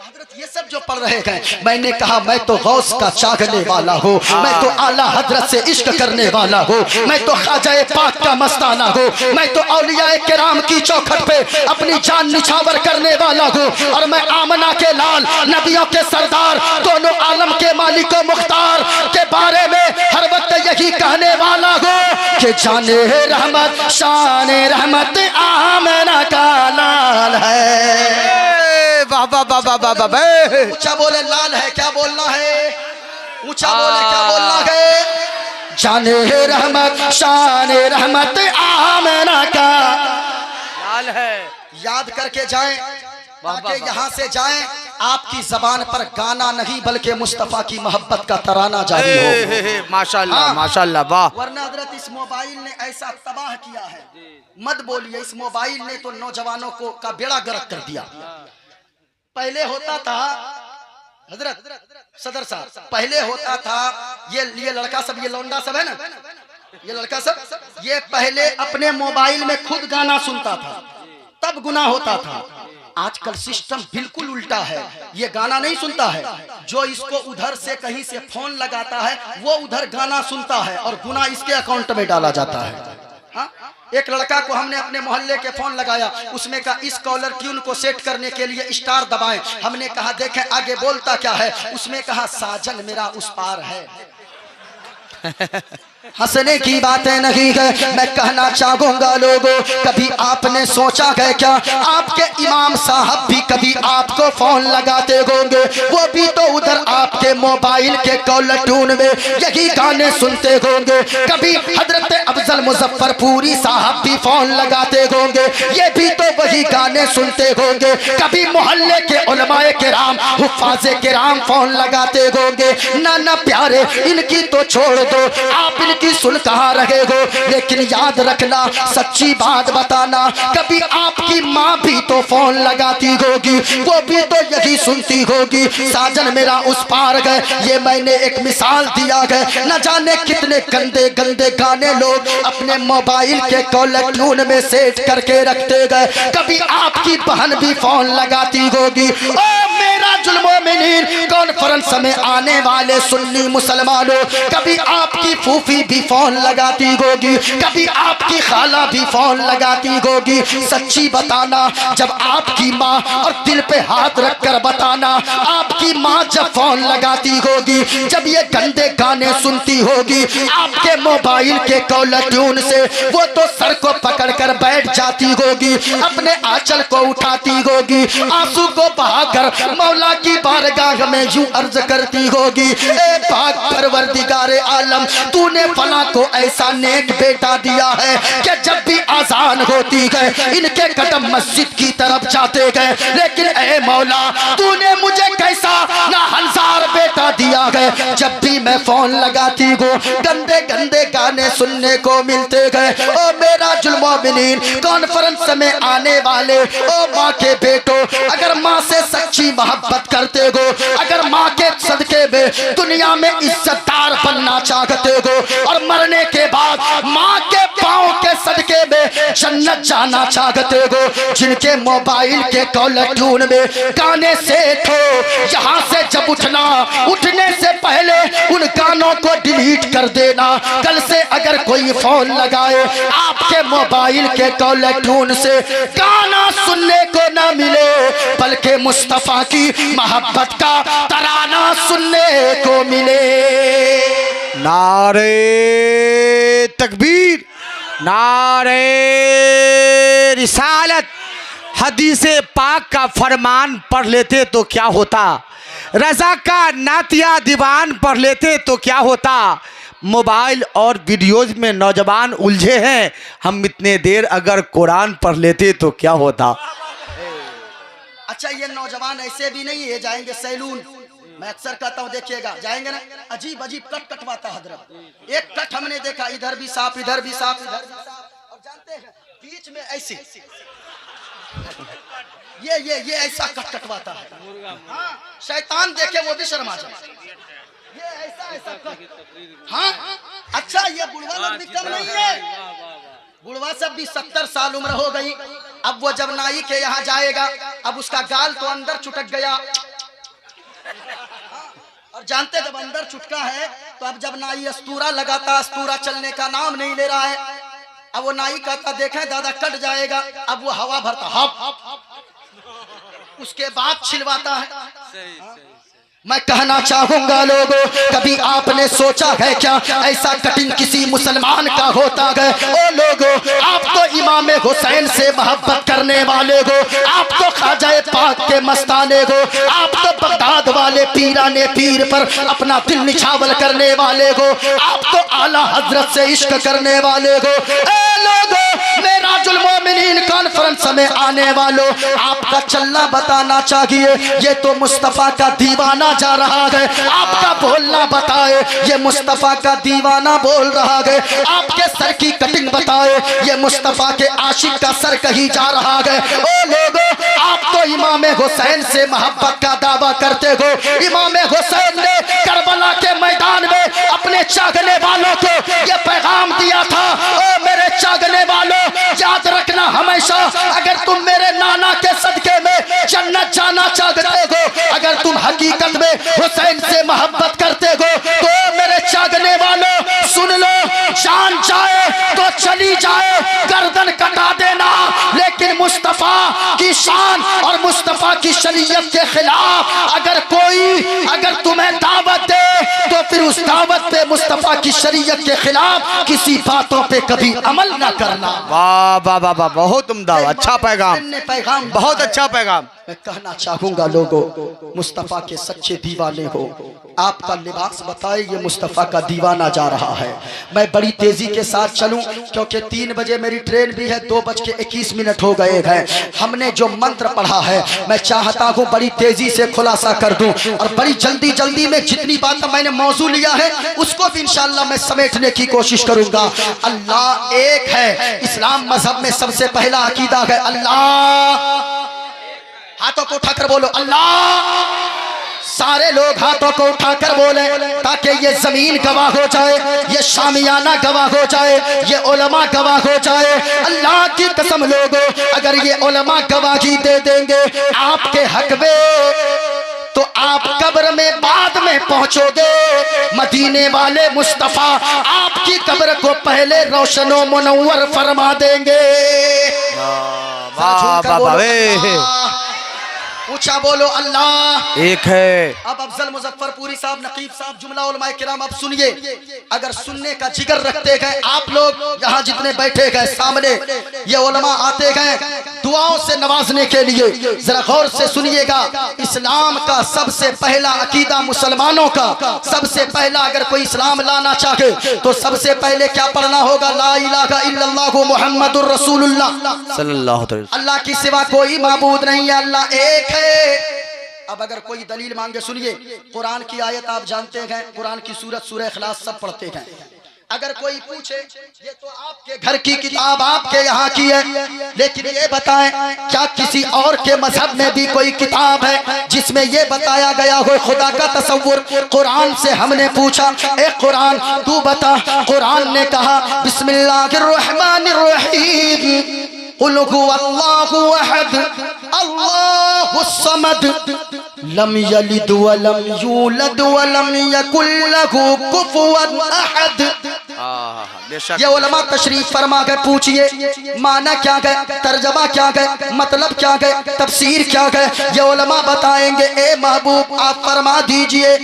हजरत ये सब जो पढ़ रहे हैं, मैंने कहा मैं तो गौस का चाहने वाला हूँ, मैं तो आला हजरत से इश्क करने वाला हूँ, मैं तो ख्वाजा पाक का मस्ताना हूँ, मैं तो औलिया किराम की चौखट पे अपनी जान निछावर करने वाला हूँ। और मैं आमना के लाल, नबियों के सरदार, दोनों आलम के मालिक मुख्तार के बारे में हर वक्त यही कहने वाला हूँ कि जाने रहमत शान रहमत आमना का लाल है। बाबा बाबा बाबा ऊंचा बोले लाल है, क्या बोलना है? ऊंचा बोले क्या बोलना है? जाने रहमत शान रहमत आमना का लाल है। याद करके जाएं, ताकि यहाँ से जाएं आपकी जबान पर गाना नहीं बल्कि मुस्तफा की मोहब्बत का तराना जारी हो। माशाल्लाह माशाल्लाह वाह। वरना हजरत इस मोबाइल ने ऐसा तबाह किया है, मत बोलिए, इस मोबाइल ने तो नौजवानों को का बेड़ा गर्क कर दिया। पहले होता था हजरत सदर साहब, पहले होता था ये लड़का सब, ये लौंडा सब है ना, ये लड़का सब, ये पहले अपने मोबाइल में खुद गाना सुनता था, तब गुनाह होता था। आजकल सिस्टम बिल्कुल उल्टा है, ये गाना नहीं सुनता है, जो इसको उधर से कहीं से फोन लगाता है वो उधर गाना सुनता है और गुनाह इसके अकाउंट में डाला जाता है। हाँ? एक लड़का को हमने अपने मोहल्ले के फोन लगाया, उसमें कहा इस कॉलर ट्यून को सेट करने के लिए स्टार दबाएं। हमने कहा देखें आगे बोलता क्या है, उसमें कहा साजन मेरा उस पार है। हंसने की बातें नहीं है, मैं कहना चाहूंगा लोगों, कभी आपने सोचा है क्या आपके इमाम साहब भी कभी आपको फोन लगाते होंगे, वो भी तो उधर आपके मोबाइल के कॉलर ट्यून में यही गाने सुनते होंगे। कभी हजरत अफजल मुजफ्फरपुरी साहब भी फोन लगाते होंगे, ये भी तो वही गाने सुनते होंगे। कभी मोहल्ले के उलमाए किराम, हुफ्फाज़े किराम फोन लगाते होंगे। ना प्यारे, इनकी तो छोड़ दो, आप की सुन कहाँ रहे हो, लेकिन याद रखना, सच्ची बात बताना, कभी आपकी माँ भी तो फोन लगाती होगी, वो भी तो यही सुनती होगी, साजन मेरा उस पार गए। ये मैंने एक मिसाल दिया है, न जाने कितने गंदे गंदे गाने लोग अपने मोबाइल के कॉलर ट्यून में सेट करके रखते गए। कभी आपकी बहन भी फोन लगाती होगी। ओ मेरा जुल्मोमिनीन कॉन्फ्रेंस में आने वाले सुन्नी मुसलमानों, कभी आपकी फूफी भी फोन लगाती होगी, कभी आपकी खाला भी फोन लगाती होगी। सच्ची बताना, जब आपकी माँ, और दिल पे हाथ रखकर बताना, आपकी माँ जब फोन लगाती होगी, जब ये गंदे गाने सुनती होगी आपके मोबाइल के कॉलर ट्यून से, वो तो सर को पकड़कर बैठ जाती होगी, अपने आंचल को उठाती होगी, आंसू को बहाकर मौला की बारगाह में यूं अर्ज करती होगी, ए पाक परवरदिगारे आलम, तूने फला को ऐसा नेक बेटा दिया है कि जब भी आजान होती है इनके कदम मस्जिद की तरफ जाते गए, लेकिन ए मौला तूने मुझे कैसा नाहंसार बेटा दिया है, जब भी मैं फोन लगाती हूँ गंदे गंदे गाने सुनने को मिलते गए। ओ मेरा जुल्मोमिनीन कॉन्फ्रेंस में आने वाले ओ माँ के बेटो, अगर माँ से सच्ची मोहब्बत करते हो, अगर माँ के सदके में दुनिया में इज्जतदार बनना चाहते हो और मरने के बाद माँ के पाँव के सदके में जन्नत जाना चाहते हो, जिनके मोबाइल के कॉलर ट्यून में गाने सेट हो, यहाँ से जब उठने से पहले उन गानों को डिलीट कर देना। कल से अगर कोई फोन लगाए आपके मोबाइल के कॉलर ट्यून से गाना सुनने को ना मिले, बल्कि मुस्तफा की मोहब्बत का तराना सुनने को मिले। नारे तकबीर, नारे रिसालत। हदीसे पाक का फरमान पढ़ लेते तो क्या होता, रजा का नातिया दीवान पढ़ लेते तो क्या होता। मोबाइल और वीडियोज में नौजवान उलझे हैं, हम इतने देर अगर कुरान पढ़ लेते तो क्या होता। अच्छा ये नौजवान ऐसे भी नहीं है जाएंगे सैलून, मैं अक्सर कहता हूँ देखिएगा, जाएंगे ना अजीब अजीब कट कटवाता हजरत। एक कट हमने देखा, इधर भी सांप, इधर भी सांप, इधर भी सांप, और जानते हैं बीच में ऐसी ये ऐसा कट कटवाता है। हाँ, शैतान देखे वो भी शर्मा जाए, ये ऐसा कट। हाँ अच्छा, ये बुढ़वा लोग भी कम नहीं है, बुढ़वा सब भी 70 साल उम्र हो गई। अब वो जब नाई के यहाँ जाएगा, अब उसका गाल तो अंदर चुटक गया, और जानते जब अंदर चुटका है तो अब जब नाई अस्तूरा लगाता, अस्तूरा चलने का नाम नहीं ले रहा है। अब वो नाई कहता देखे दादा कट जाएगा, अब वो हवा भरता हप, उसके बाद छिलवाता है। मैं कहना चाहूंगा लोगों, कभी आपने सोचा है क्या ऐसा कटिंग किसी मुसलमान का होता है। ओ लोगों, आप तो इमाम हुसैन से मोहब्बत करने वाले हो, आप तो ख्वाजा पाक के मस्ताने हो, आप तो बगदाद वाले पीराने पीर पर अपना दिल निछावर करने वाले हो, आप तो आला हजरत से इश्क करने वाले हो। ए लोगों, मेराजुल मोमिनीन कॉन्फ्रेंस में आने वालों, आपका चलना बताना चाहिए। ये तो मुस्तफा का दीवाना जा रहा है, आपका बोलना बताए ये मुस्तफा का दीवाना बोल रहा है। आपके सर की कटिंग बताए ये मुस्तफा के आशिक का सर कहीं जा रहा है। ओ लोगों, आप तो इमाम हुसैन से मोहब्बत का दावा करते हो। इमाम हुसैन ने करबला के मैदान में अपने चाहने वालों को ये पैगाम दिया था, ओ मेरे चाहने वालों, याद रखना हमेशा, अगर तुम मेरे नाना के सदके में जन्नत जाना चाहते हो, अगर तुम हकीकत में हुसैन से मोहब्बत करते हो, तो मेरे चाहने वालों सुन लो, जान जाए तो चली जाए, गर्दन कटा देना, लेकिन मुस्तफा की शान और मुस्तफा की शरीयत के खिलाफ अगर तुम्हें दावत दे, तो फिर उस दावत पे मुस्तफा की शरीयत के खिलाफ किसी बातों पे कभी अमल ना करना। वाह वाह वाह वाह, बहुत उम्दा, अच्छा पैगाम, बहुत अच्छा पैगाम। मैं कहना चाहूंगा लोगों, मुस्तफा के सच्चे दीवाने हो, आपका लिबास बताए ये मुस्तफा का दीवाना जा रहा है। मैं बड़ी तेजी के साथ चलूं क्योंकि 3 बजे मेरी ट्रेन भी है, 2:21 हो गए हैं। हमने जो मंत्र पढ़ा है मैं चाहता हूं बड़ी तेजी से खुलासा कर दूं, और बड़ी जल्दी जल्दी में जितनी बात मैंने मौजू लिया है उसको भी इंशाअल्लाह मैं समेटने की कोशिश करूंगा। अल्लाह एक है, इस्लाम मजहब में सबसे पहला अकीदा है अल्लाह। हाथों को उठाकर बोलो अल्लाह। सारे लोग हाथों को उठाकर बोले ताकि ये जमीन गवाह हो जाए, ये शामियाना गवाह हो जाए, ये उलमा गवाह हो जाए। अल्लाह की कसम लोगों, अगर ये उलमा गवाही दे देंगे आपके हक में, तो आप कब्र में बाद में पहुंचोगे। मदीने वाले मुस्तफा आपकी कब्र को पहले रोशनो मुनव्वर फरमा देंगे। ऊंचा बोलो अल्लाह एक है। अब अफजल मुजफ्फरपुरी साहब, नकीब साहब, जुमला उलमाए किराम, अब सुनिए। अगर सुनने का जिगर रखते गए आप लोग, यहाँ जितने बैठे गए सामने ये उलमा आते गए दुआओं से नवाजने के लिए, जरा गौर से सुनिएगा। इस्लाम का सबसे पहला अकीदा, मुसलमानों का सबसे पहला, अगर कोई इस्लाम लाना चाहे तो सबसे पहले क्या पढ़ना होगा? ला इलाहा इल्लल्लाहु मुहम्मदुर रसूलुल्लाह सल्लल्लाहु अलैहि वसल्लम। अल्लाह की सिवा कोई माबूद नहीं है, अल्लाह एक है। अब अगर कोई दलील मांगे, सुनिए, कुरान की आयत आप जानते हैं, कुरान की सूरत सूरह इखलास सब पढ़ते हैं। अगर कोई पूछे ये तो आपके घर की किताब आपके यहाँ की है, लेकिन ये बताएं क्या किसी और के मजहब में भी कोई किताब है जिसमें ये बताया गया हो खुदा का तसव्वुर? कुरान से हमने पूछा, ए कुरान तू बता। कुरान ने कहा बिस्मिल्लाहिर रहमानिर रहीम, कुल हुवल्लाहु अहद अल्लाहुस समद लम यलिद व लम यूलद व लम यकुल लहू कुफुवन अहद। ये उलमा तशरीफ फरमा गए, पूछिए माना क्या गए, तर्जमा क्या गए, मतलब क्या गए, तफसीर क्या गए, ये उलमा बताएंगे। ए महबूब आप फरमा दीजिए,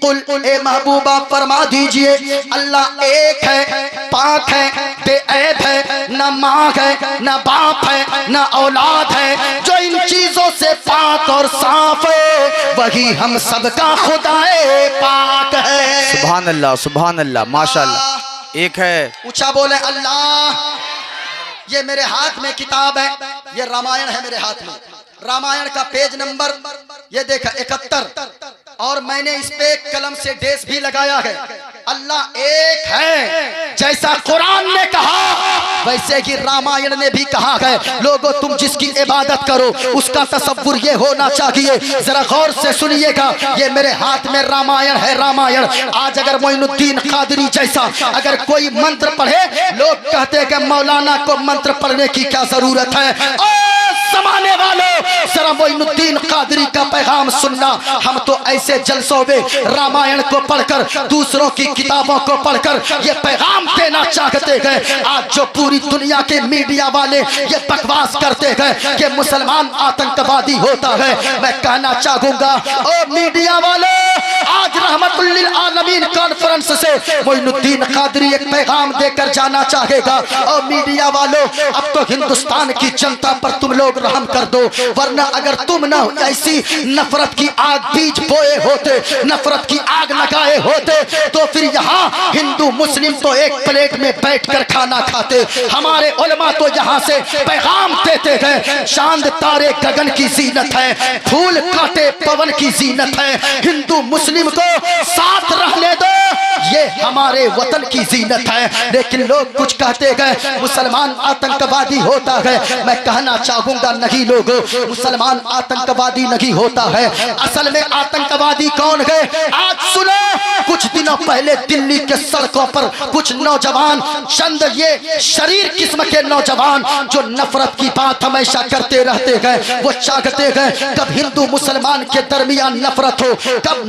कुल ए महबूब आप फरमा दीजिए, अल्लाह एक है, पाक है, बेऐब है, न माँ है, न बाप है, न औलाद है। जो इन चीजों से पाक और साफ है वही हम सबका खुदाए पाक है। सुभान अल्लाह, सुभान अल्लाह, माशाअल्लाह, एक है। ऊंचा बोले अल्लाह। ये मेरे हाथ में किताब है, ये रामायण है मेरे हाथ में। रामायण का पेज नंबर ये देखा 71, और मैंने इस पे कलम से डेस भी लगाया है। अल्लाह एक है, जैसा कुरान ने कहा वैसे ही रामायण ने भी कहा है। लोगों तुम जिसकी इबादत करो उसका तसव्वुर ये होना चाहिए। जरा गौर से सुनिएगा, ये मेरे हाथ में रामायण है, रामायण। आज अगर मोइनुद्दीन कादरी जैसा अगर कोई मंत्र पढ़े, लोग कहते हैं कि मौलाना को मंत्र पढ़ने की क्या जरूरत है। जमाने वालों जरा मोइनुद्दीन कादरी का पैगाम सुनना। हम तो ऐसे जलसों में रामायण को पढ़कर, दूसरों की किताबों को पढ़कर ये पैगाम देना चाहते हैं। आज जो पूरी दुनिया के मीडिया वाले ये बकवास करते हैं कि मुसलमान आतंकवादी होता है, मैं कहना चाहूंगा ओ मीडिया वाले, आज रहमतुल लिल आलमीन कॉन्फ्रेंस से मोइनुद्दीन कादरी एक पैगाम देकर जाना चाहेगा। और मीडिया वालों, अब तो हिंदुस्तान की जनता पर तुम लोग रहम कर दो, वरना अगर तुम न ऐसी नफरत की आग बीज बोए होते, नफरत की आग लगाए होते, तो फिर यहाँ हिंदू मुस्लिम तो एक प्लेट में बैठकर खाना खाते। हमारे उलमा तो यहाँ से पैगाम देते हैं, चांद तारे गगन की जीनत है, फूल काटे पवन की जीनत है, हिंदू मुस्लिम को साथ रहने दो, ये हमारे वतन की जीनत है। लेकिन लोग कुछ कहते गए मुसलमान आतंकवादी होता है। मैं कहना चाहूंगा नहीं लोगों, मुसलमान आतंकवादी नहीं होता है। असल में आतंकवादी कौन है? आज सुनो, कुछ दिनों पहले दिल्ली के सड़कों पर कुछ नौजवान, चंद ये शरीर किस्म के नौजवान जो नफरत की बात हमेशा करते रहते हैं, वो चाहते हैं कब हिंदू मुसलमान के दरमियान नफरत हो, कब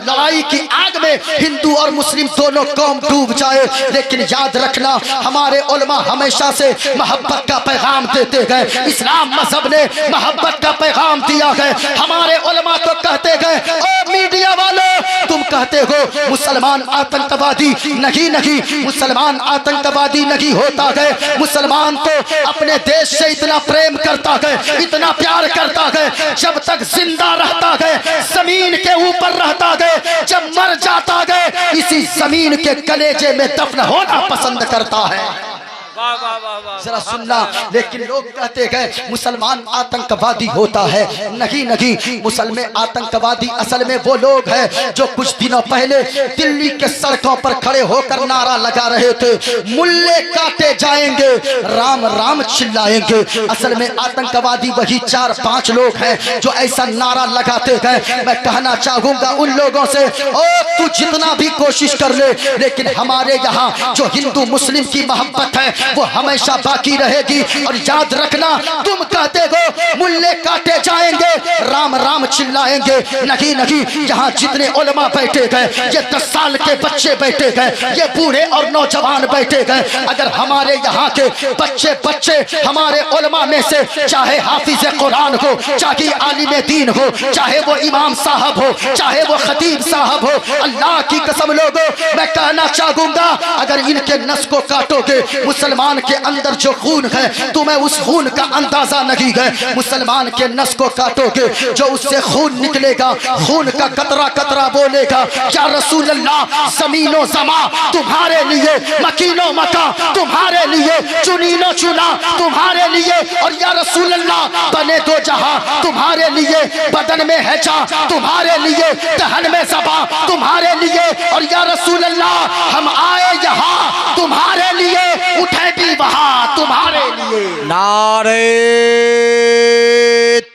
लड़ाई की आग में हिंदू और मुस्लिम दोनों कौम डूब जाए। लेकिन याद रखना, हमारे उलमा हमेशा से मोहब्बत का पैगाम देते गए, इस्लाम मजहब ने मोहब्बत का पैगाम दिया है। हमारे उलमा तो कहते गए, ओ मीडिया वालों, तुम कहते हो मुसलमान आतंकवादी, नहीं नहीं, मुसलमान आतंकवादी नहीं होता है। मुसलमान तो अपने देश से इतना प्रेम करता है, इतना प्यार करता है, जब तक जिंदा रहता है, जमीन के ऊपर रहता है, जब मर जाता है, इसी जमीन के कलेजे में दफन होना पसंद करता है। जरा सुनना, लेकिन लोग कहते हैं मुसलमान आतंकवादी होता है। नहीं नहीं, मुसलमान आतंकवादी असल में वो लोग हैं जो कुछ दिनों पहले दिल्ली के सड़कों पर खड़े होकर नारा लगा रहे थे, मुल्ले काटे जाएंगे, राम राम चिल्लाएंगे। असल में आतंकवादी वही 4-5 लोग हैं जो ऐसा नारा लगाते हैं। मैं कहना चाहूंगा उन लोगों से, ओ तू जितना भी कोशिश कर ले, लेकिन हमारे यहाँ जो हिंदू मुस्लिम की मोहब्बत है वो हमेशा बाकी रहेगी। और याद रखना, तुम कहते हो मुल्ले काटे जाएंगे, राम राम चिल्लाएंगे, नहीं नहीं, यहाँ जितने उलमा बैठे गए, ये 10 साल के बच्चे बैठे गए, ये बूढ़े और नौजवान बैठे गए, अगर हमारे यहाँ के बच्चे हमारे उलमा में से, चाहे हाफिज कुरान हो, चाहे आलिम दीन हो, चाहे वो इमाम साहब हो, चाहे वो खतीब साहब हो, अल्लाह की कसम लोगों, मैं कहना चाहूंगा, अगर इनके नस को काटोगे, मुसलमान के अंदर जो खून है तुम्हें उस खून का अंदाजा नहीं है। मुसलमान के नस को काटोगे, जो उससे खून निकलेगा, खून का कतरा कतरा बोलेगा, क्या रसूल अल्लाह, जमीनो जमा तुम्हारे लिए, मकीनो मका तुम्हारे लिए, चुनीनो चुना तुम्हारे लिए, और या रसूल अल्लाह, बने दो जहां तुम्हारे लिए, बदन में है जा तुम्हारे लिए, दहन में ज़बा तुम्हारे लिए, और या रसूल अल्लाह, हम आए यहाँ तुम्हारे लिए, उठे भी वहां तुम्हारे लिए। नारे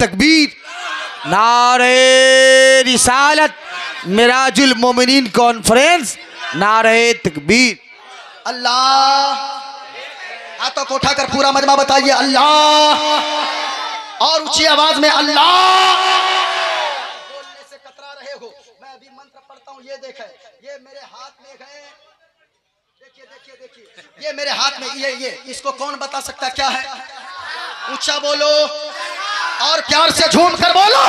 तकबीर, नारे रिसालत, मिराजुल मोमिनीन कॉन्फ्रेंस, नारे तकबीर। अल्लाह, हाथों को उठाकर पूरा मजमा बताइए अल्लाह, और ऊंची आवाज में अल्लाह। बोलने से कतरा रहे हो, मैं अभी मंत्र पढ़ता हूं, ये देखें, ये मेरे हाथ में है, देखिए देखिए देखिए, ये मेरे हाथ में, ये इसको कौन बता सकता क्या है? ऊंचा बोलो और प्यार से झूम कर बोलो।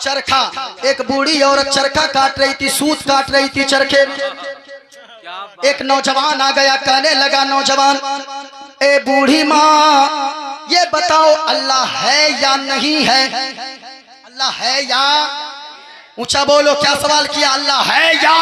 चरखा, एक बूढ़ी औरत चरखा काट रही थी, सूत काट रही थी चरखे में। एक नौजवान आ गया, कहने लगा, नौजवान, ए बूढ़ी माँ, ये बताओ अल्लाह है या नहीं है? अल्लाह है या? ऊंचा बोलो, क्या सवाल किया? अल्लाह है या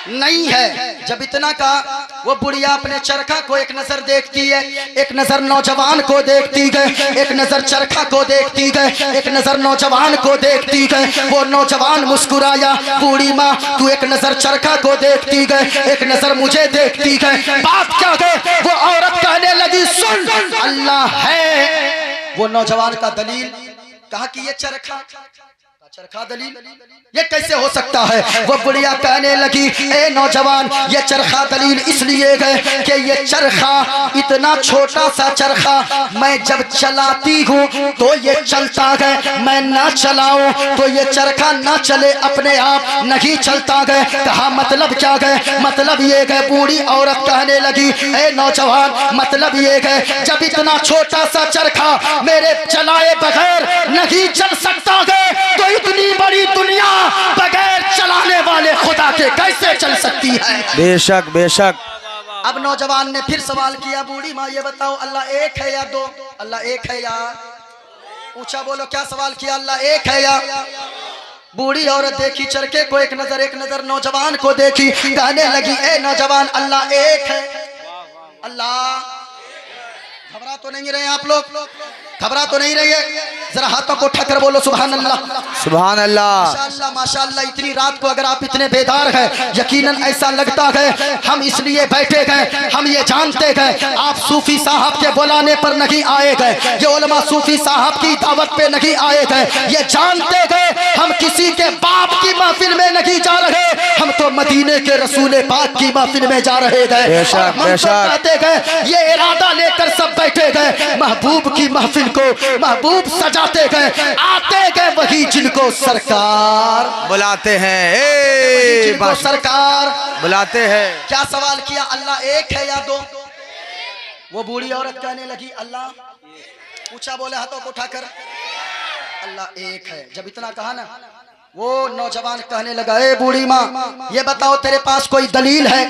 नहीं है? जब इतना कहा, वो बुढ़िया अपने चरखा को एक नजर देखती है, एक नजर नौजवान को देखती है, एक नजर चरखा को देखती है, एक नजर नौजवान को देखती है। वो नौजवान मुस्कुराया, बूढ़ी माँ तू एक नजर चरखा को देखती है, एक नजर मुझे देखती है, बात क्या है? वो औरत कहने लगी, सुन, अल्लाह है। वो नौजवान का दलील कहा कि ये चरखा दलील, ये कैसे हो सकता है? वो बुढ़िया कहने लगी, ए नौजवान, ये चरखा दलील इसलिए है कि ये चरखा इतना छोटा सा चरखा, मैं जब चलाती हूँ तो ये चलता है, मैं ना चलाऊं तो ये चरखा ना चले, अपने आप नहीं चलता है। कहा मतलब क्या है? मतलब ये है, बूढ़ी औरत कहने लगी, ए नौजवान, मतलब ये है, जब इतना छोटा सा चरखा मेरे चलाए बगैर नहीं चल सकता है, तो इतनी बड़ी दुनिया बगैर के कैसे चल सकती है। बेशक बेशक। अब नौजवान ने फिर सवाल किया, बूढ़ी माँ ये बताओ अल्लाह एक है या दो? अल्लाह एक है या? ऊंचा बोलो, क्या सवाल किया? अल्लाह एक है या? बूढ़ी औरत देखी चरखे को एक नजर नौजवान को देखी, कहने लगी ए नौजवान अल्लाह एक है। अल्लाह, घबरा तो नहीं रहे आप लोग? घबरा तो नहीं रही है? जरा हाथों को उठाकर बोलो सुभान अल्लाह। सुभान अल्लाह। माशाअल्लाह माशाअल्लाह। इतनी रात को अगर आप इतने बेदार हैं, यकीनन ऐसा लगता है हम इसलिए बैठे गए, हम ये जानते गए आप सूफी साहब के बुलाने पर नहीं आए गए, ये उलमा सूफी साहब की दावत पे नहीं आए गए, ये जानते गए हम किसी के बाप की महफिल में नहीं जा रहे, हम तो मदीने के रसूल पाक की महफिल में जा रहे गए। कहते गए ये इरादा लेकर सब बैठे गए, महबूब की महफिल को महबूब सजाते गए, आते गए वही जिनको सरकार बुलाते हैं, जिनको सरकार बुलाते हैं। क्या सवाल किया? अल्लाह एक है या दो? वो बूढ़ी औरत कहने लगी अल्लाह, पूछा बोले हाथों को उठाकर अल्लाह एक है। जब इतना कहा ना, वो नौजवान कहने लगा ए बूढ़ी माँ ये बताओ तेरे पास कोई दलील है?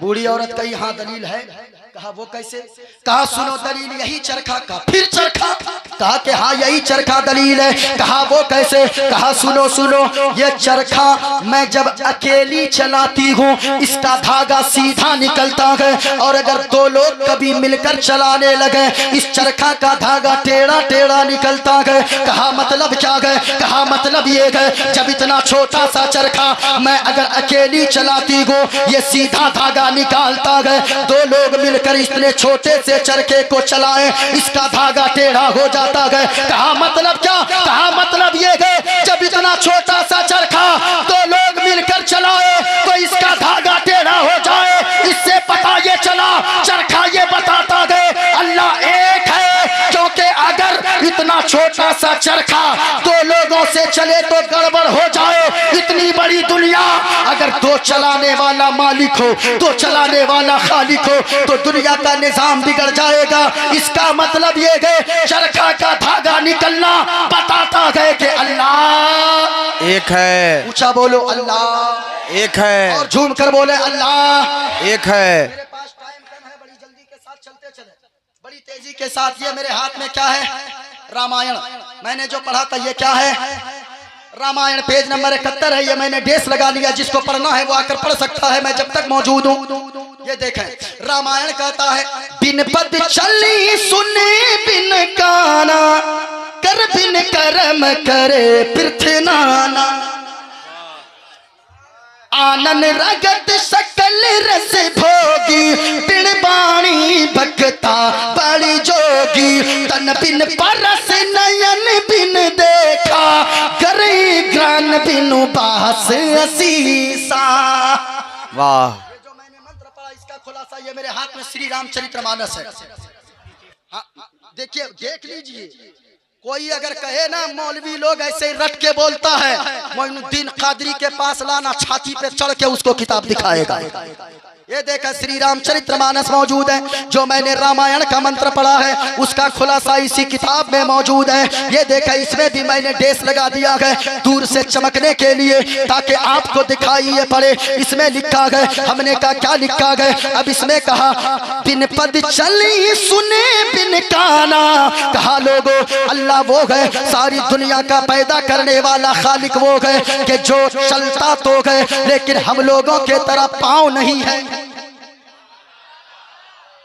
बूढ़ी औरत कही हाँ दलील है। कहा वो कैसे? कहा सुनो दलील यही चरखा का। फिर चरखा? कहा कि हाँ यही चरखा दलील है। कहा वो कैसे? कहा सुनो सुनो, ये चरखा मैं जब अकेली चलाती हूँ इसका धागा सीधा निकलता है, और अगर दो लोग कभी मिलकर चलाने लगे इस चरखा का धागा टेढ़ा टेढ़ा निकलता है। कहा मतलब क्या है? कहा मतलब ये है जब इतना छोटा सा चरखा मैं अगर अकेली चलाती हूँ ये सीधा धागा निकालता है, दो लोग मिलकर इतने छोटे से चरखे को चलाएं इसका धागा टेढ़ा हो जाता है। कहा मतलब क्या? कहा मतलब ये है जब इतना छोटा सा चरखा दो लोग मिलकर चलाए तो इसका धागा टेढ़ा हो जाए। इससे पता ये चला चरखा ये बताता है अल्लाह एक है, क्योंकि अगर इतना छोटा सा चरखा दो लोगों से चले तो गड़बड़ हो जाए। इतनी बड़ी दुनिया अगर दो चलाने वाला मालिक हो, दो चलाने वाला खालिक हो, तो दुनिया का निजाम बिगड़ जाएगा। इसका मतलब ये है चरखा का धागा निकलना बताता है कि अल्लाह एक है। ऊंचा बोलो अल्लाह एक है, और झूम कर बोले अल्लाह एक है। मेरे पास टाइम कम है, बड़ी जल्दी के साथ चलते चले, बड़ी तेजी के साथ। ये मेरे हाथ में क्या है? रामायण। मैंने जो पढ़ा था ये क्या है? रामायण। पेज नंबर 71 है। ये मैंने डेस लगा लिया, जिसको पढ़ना है वो आकर पढ़ सकता है, मैं जब तक मौजूद हूँ। ये देखें रामायण कहता है बिन पद चली सुने बिन गाना, कर बिन कर्म करे पृथ्वी नाना, आनन रगत सकल रस भोगी, बिन बाणी भगता बड़ी जोगी, तन बिन परस नयन बिन देखा, करे ज्ञान बिनु बास असीसा। वाह। ये जो मैंने मंत्र पढ़ा इसका खुलासा ये मेरे हाथ में श्री रामचरितमानस है। हाँ, देखिए देख लीजिए। कोई अगर कहे ना मौलवी लोग ऐसे ही रट के बोलता है, मोइनुद्दीन कादरी के पास लाना, छाती पे चढ़ के उसको किताब दिखाएगा। ये देखा श्री रामचरितमानस मौजूद है। जो मैंने रामायण का मंत्र पढ़ा है उसका खुलासा इसी किताब में मौजूद है। ये देखा इसमें भी मैंने डेस लगा दिया है दूर से चमकने के लिए, ताकि आपको दिखाई ये पड़े। इसमें लिखा है, हमने कहा क्या लिखा है? अब इसमें कहा बिन पद चली सुने बिन काना। कहा लोगो अल्लाह वो है सारी दुनिया का पैदा करने वाला खालिक वो है कि जो चलता तो है लेकिन हम लोगों के तरह पाँव नहीं है,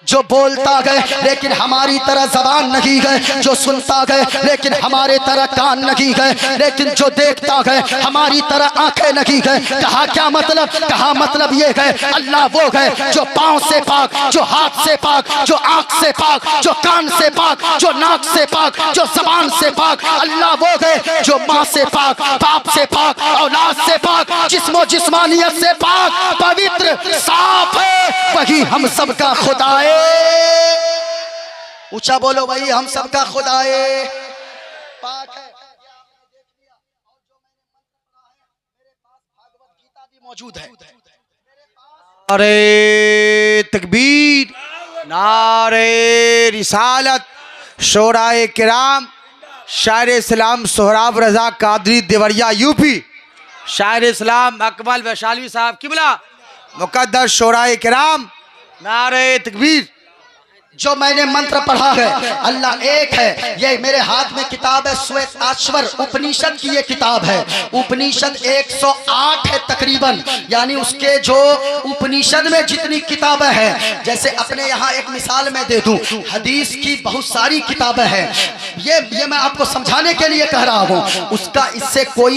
जो बोलता है लेकिन हमारी तरह जबान नहीं है, जो सुनता है लेकिन हमारे तरह कान नहीं है, लेकिन जो देखता है हमारी तरह आंखें नहीं है। कहा क्या मतलब? कहा मतलब ये है अल्लाह वो है जो पांव से पाक, जो हाथ से पाक, जो आंख से पाक, जो कान से पाक, जो नाक से पाक, जो जबान से पाक। अल्लाह वो है जो माँ से पाक, बाप से पाक, औलाद से पाक, जिस्मो जिस्मानियत से पाक, पवित्र साफ है। वही हम सबका खुदा है। ऊंचा बोलो भाई हम सबका खुदाए पाक है। भागवत गीता भी मौजूद है। नारे तकबीर, नारे रिसालत, शोराए किराम, शायर इस्लाम सोहराब रजा कादरी देवरिया यूपी, शायर इस्लाम अकमल वैशाली साहब किबला मुकद्दस शोराए किराम नारे तकबीर। जो मैंने मंत्र पढ़ा है, अल्लाह एक है। ये मेरे हाथ में किताब है श्वेताश्वर उपनिषद की ये किताब है। उपनिषद 108 है तकरीबन, यानी उसके जो उपनिषद में जितनी किताबें हैं, जैसे अपने यहाँ एक मिसाल मैं दे दूं, हदीस की बहुत सारी किताबें हैं। ये मैं आपको समझाने के लिए कह रहा हूँ। उसका इससे कोई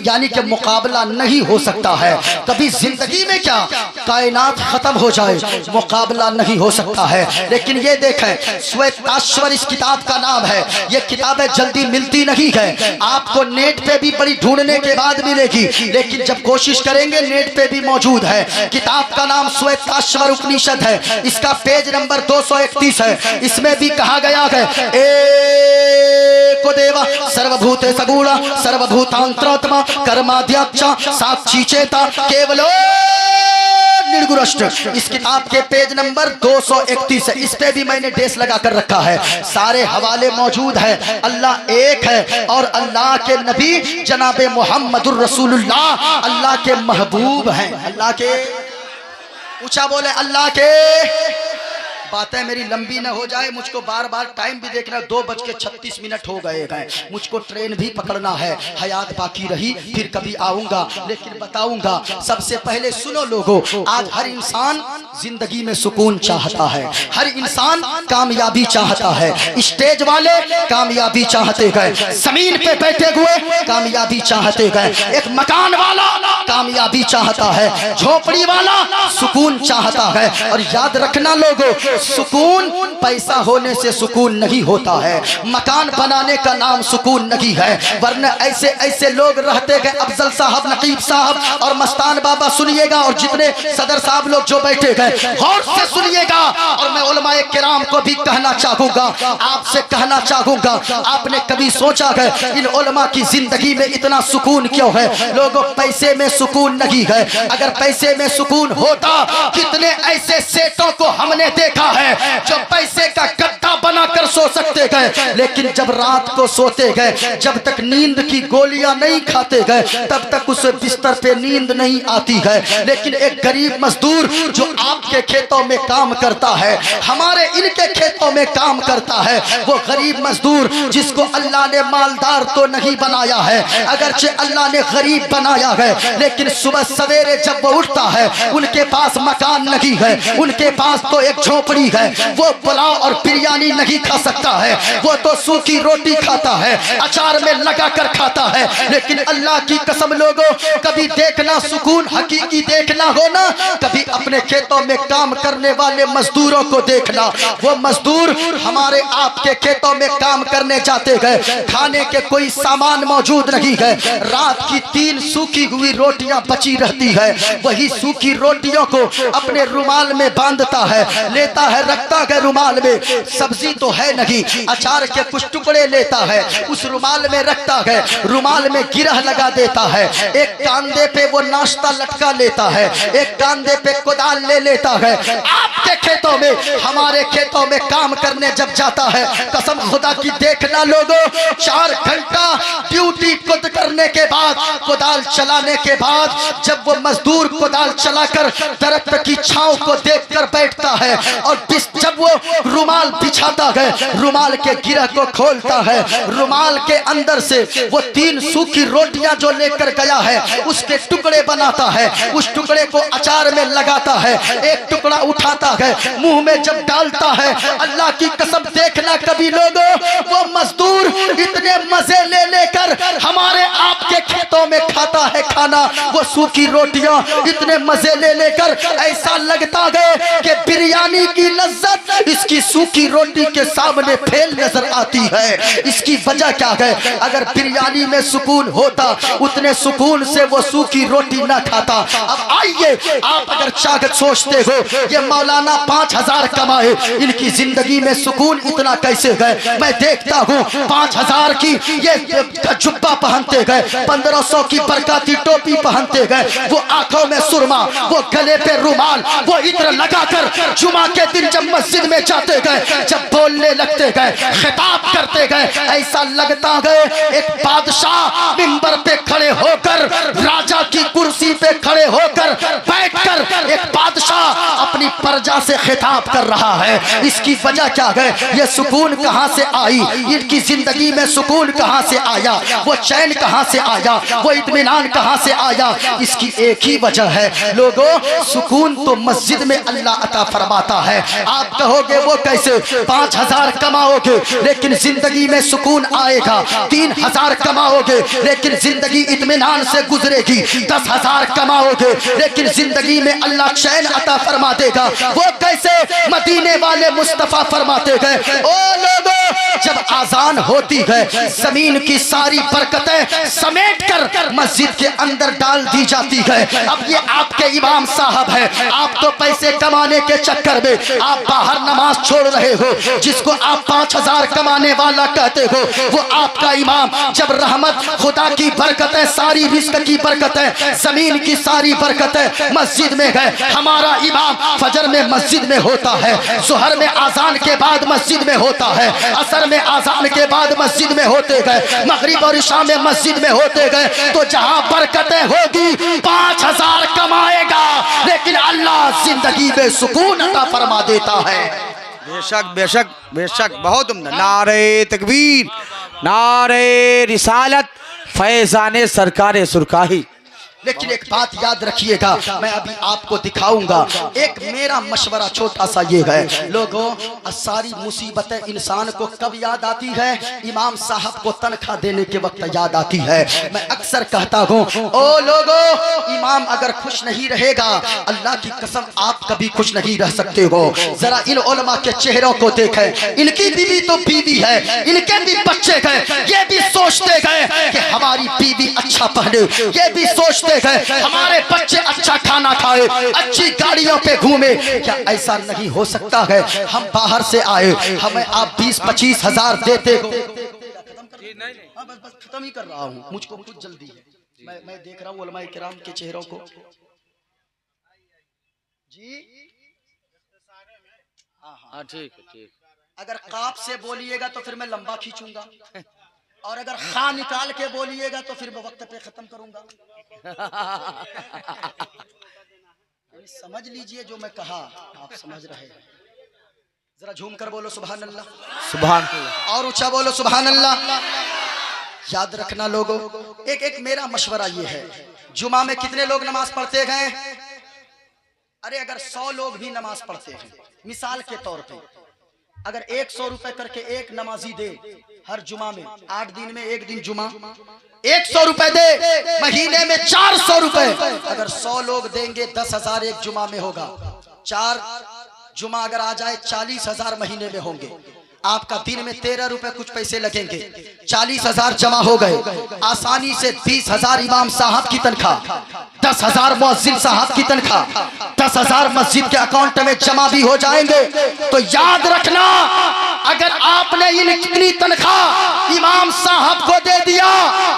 यानी कि मुकाबला नहीं हो सकता है। कभी जिंदगी में क्या कायनात खत्म हो जाए, मुकाबला नहीं हो सकता है। लेकिन ये देखें, श्वेताश्वर इस किताब का नाम है। ये किताबें जल्दी मिलती नहीं है, आपको नेट पे भी बड़ी ढूंढने के बाद मिलेगी, लेकिन जब कोशिश करेंगे नेट पे भी मौजूद है। किताब का नाम श्वेताश्वर उपनिषद है। इसका पेज नंबर 231 है। इसमें भी कहा गया है एको देवा सर्वभूते सगुणा सर्वभूतांतरात्मा कर्माद्यक्ष साक्षी चेता केवलो निर्गुणष्ट। इस किताब के पेज नंबर 231 है। इस पे भी मैंने डेस लगा कर रखा है। सारे हवाले मौजूद है। अल्लाह एक है और अल्लाह के नबी जनाबे मोहम्मदुर रसूलुल्लाह अल्लाह के महबूब हैं। अल्लाह के ऊंचा बोले, अल्लाह के। बातें मेरी लंबी न हो जाए, मुझको बार बार टाइम भी देखना। 2:36 हो गए हैं। मुझको ट्रेन भी पकड़ना है। हयात बाकी रही, फिर कभी आऊंगा, लेकिन बताऊंगा। सबसे पहले सुनो लोगों, आज हर इंसान जिंदगी में सुकून चाहता है। हर इंसान कामयाबी चाहता है। स्टेज वाले कामयाबी चाहते गए, जमीन पे बैठे हुए कामयाबी चाहते गए, एक मकान वाला कामयाबी चाहता है, झोपड़ी वाला सुकून चाहता है। और याद रखना लोगों, सुकून पैसा होने से सुकून नहीं होता है, मकान बनाने का नाम सुकून नहीं है। वरना ऐसे ऐसे लोग रहते गए, अफजल साहब, नकीब साहब और मस्तान बाबा, सुनिएगा, और जितने सदर साहब लोग जो बैठे गए, गौर से सुनिएगा। और मैं उलमाए किराम को भी कहना चाहूंगा, आपसे कहना चाहूंगा, आपने कभी सोचा है इन उलमा की जिंदगी में इतना सुकून क्यों है? लोगों, पैसे में सुकून नहीं है। अगर पैसे में सुकून होता, कितने ऐसे सेठों को हमने देखा है जो पैसे का गड्ढा बनाकर सो सकते गए, लेकिन जब रात को सोते गए, जब तक नींद की गोलियां नहीं खाते गए, तब तक उसे बिस्तर पे नींद नहीं आती है। लेकिन एक गरीब मजदूर जो आपके खेतों में काम करता है, हमारे इनके खेतों में काम करता है, वो गरीब मजदूर जिसको अल्लाह ने मालदार तो नहीं बनाया है, अगरचे अल्लाह ने गरीब बनाया है, लेकिन सुबह सवेरे जब वो उठता है, उनके पास मकान नहीं है, उनके पास तो एक झोपड़ी है। वो पुलाव और बिरयानी नहीं खा सकता है, वो तो सूखी रोटी खाता है, अचार में लगा कर खाता है। लेकिन अल्लाह की कसम लोगों, कभी देखना सुकून हकीकी देखना हो ना, कभी अपने खेतों में काम करने वाले मजदूरों को देखना। वो मजदूर हमारे आपके खेतों में काम करने जाते गए, खाने के कोई सामान मौजूद नहीं है, रात की 3 सूखी हुई रोटियां बची रहती है, वही सूखी रोटियों को अपने रुमाल में बांधता है, लेता है, रखता है रुमाल में। सब्जी तो है नहीं, अचार के कुछ टुकड़े लेता है, उस रुमाल में रखता है, रुमाल में गिरह लगा देता है, एक कांधे पे वो नाश्ता लटका लेता है, एक कांधे पे कुदाल ले लेता है। आपके खेतों में, हमारे खेतों में काम करने जब जाता है, कसम खुदा की देखना लोगों, 4 घंटा ड्यूटी खुद करने के बाद, कुदाल चलाने के बाद, जब वो मजदूर कुदाल चलाकर दरख्त की छांव को देखकर बैठता है और जब वो रुमाल बिछाता है, रुमाल के गिरह को खोलता है, रुमाल के अंदर से वो 3 सूखी रोटियां जो लेकर गया है उसके टुकड़े बनाता है, उस टुकड़े को अचार में लगाता है, एक टुकड़ा उठाता है, मुंह में जब डालता है, अल्लाह की कसम देखना कभी लोगों, वो मजदूर इतने मजे ले लेकर हमारे आपके खेतों में खाता है खाना, वो सूखी रोटियां इतने मजे ले लेकर ऐसा लगता है कि बिरयानी की लज्जत इसकी सूखी रोटी के सामने फेल नजर आती है। इसकी वजह क्या है? अगर बिरयानी में सुकून होता, उतने सुकून से वो सूखी रोटी ना खाता। अब आइए, आप अगर चाहत सोचते हो ये मौलाना 5000 कमाए, इनकी जिंदगी में सुकून इतना कैसे गए? मैं देखता हूँ 5000 की ये जुब्बा पहनते गए, 1500 की बरकाती टोपी पहनते गए, वो आंखों में सुरमा, वो गले पे रुमाल, वो इत्र लगाकर जुमा के दिन जब मस्जिद में जाते गए, जब बोलने लगते गए, खिताब करते गए, ऐसा लगता गए एक बादशाह मिंबर पे खड़े होकर राजा खिताब कर रहा है। इसकी वजह क्या है? ये सुकून कहाँ से आई? इनकी जिंदगी में सुकून कहाँ से आया? वो चैन कहाँ से आया? वो इत्मीनान कहाँ से आया? इसकी एक ही वजह है लोगों, सुकून तो मस्जिद में अल्लाह अता फरमाता है। आप कहोगे वो कैसे? 5000 कमाओगे लेकिन जिंदगी में सुकून आएगा। 3000 कमाओगे लेकिन जिंदगी इत्मीनान से गुजरेगी। 10,000 कमाओगे लेकिन जिंदगी में अल्लाह चैन अता फरमा देगा। वो कैसे? मदीने वाले मुस्तफा फरमाते गए, ओ लोगों, जब आजान होती है जमीन की सारी बरकतें समेट कर मस्जिद के अंदर डाल दी जाती है। अब ये आपके इमाम साहब है, आप तो पैसे कमाने के चक्कर में आप बाहर नमाज छोड़ रहे हो। जिसको आप 5000 कमाने वाला कहते हो वो आपका इमाम। जब रहमत खुदा की बरकतें, सारी रिस्क की बरकतें, जमीन की सारी बरकतें मस्जिद में है, हमारा इमाम फजर में मस्जिद में होता है, सुहर में आजान के बाद मस्जिद में होता है, असर में आजान के बाद मस्जिद में होते गए, मगरिब और इशा में मस्जिद में होते गए। तो जहां बरकतें होगी 5000 कमाएगा लेकिन अल्लाह जिंदगी में सुकून अता फरमा देता है। बेशक बेशक बेशक, बहुत उम्दा। नारे तकबीर, नारे रिसालत, फैजाने सरकारे सुरकाही। लेकिन एक बात याद रखिएगा, मैं अभी आपको दिखाऊंगा। एक मेरा मशवरा छोटा सा ये है लोगों, सारी मुसीबतें इंसान को कब याद आती है? इमाम साहब को तनख्वाह देने के वक्त याद आती है। मैं अक्सर कहता हूँ, ओ लोगों, इमाम अगर खुश नहीं रहेगा, अल्लाह की कसम आप कभी खुश नहीं रह सकते हो। जरा इन उलमा के चेहरों को देखें, इनकी बीवी तो बीवी है, इनके भी बच्चे गए, ये भी सोचते गए कि हमारी बीवी अच्छा पहने, ये भी सोचते गए हमारे बच्चे अच्छा खाना खाए, अच्छी गाड़ियों पे घूमे। क्या ऐसा नहीं हो सकता है? हम बाहर से आए, हमें आप 20-25 हजार देते हो। बस खत्म ही कर रहा हूँ, मुझको कुछ जल्दी है। मैं देख रहा हूँ उलमाए किराम के चेहरों को जी। हाँ ठीक ठीक। अगर काप से बोलिएगा तो फिर मैं लंबा खींचूंगा, और अगर खा निकाल के बोलिएगा तो फिर मैं वक्त पे खत्म करूंगा। समझ लीजिए जो मैं कहा, आप समझ रहे हैं। जरा झूम कर बोलो सुभान अल्लाह, सुभान अल्लाह, और ऊंचा बोलो सुभान अल्लाह। याद रखना लोगों, एक मेरा मशवरा ये है, जुमा में कितने लोग नमाज पढ़ते गए? अरे अगर 100 लोग भी नमाज पढ़ते हैं, मिसाल के तौर पे अगर 100 रुपए करके एक नमाजी दे हर जुमा में, 8 दिन में एक दिन जुमा, 100 रुपए दे, महीने में 400 रुपए। अगर 100 लोग देंगे 10,000 एक जुमा में होगा। 4 जुमा अगर आ जाए 40,000 महीने में होंगे। आपका दिन में 13 रुपए कुछ पैसे लगेंगे, 40,000 जमा हो गए। आसानी से 20,000 इमाम साहब की तनख्वाह, 10,000 मुअज्जिन साहब की तनख्वाह, 10,000 मस्जिद के अकाउंट में जमा भी हो जाएंगे। तो याद रखना, अगर आपने इतनी तनख्वाह इमाम साहब को दे दिया,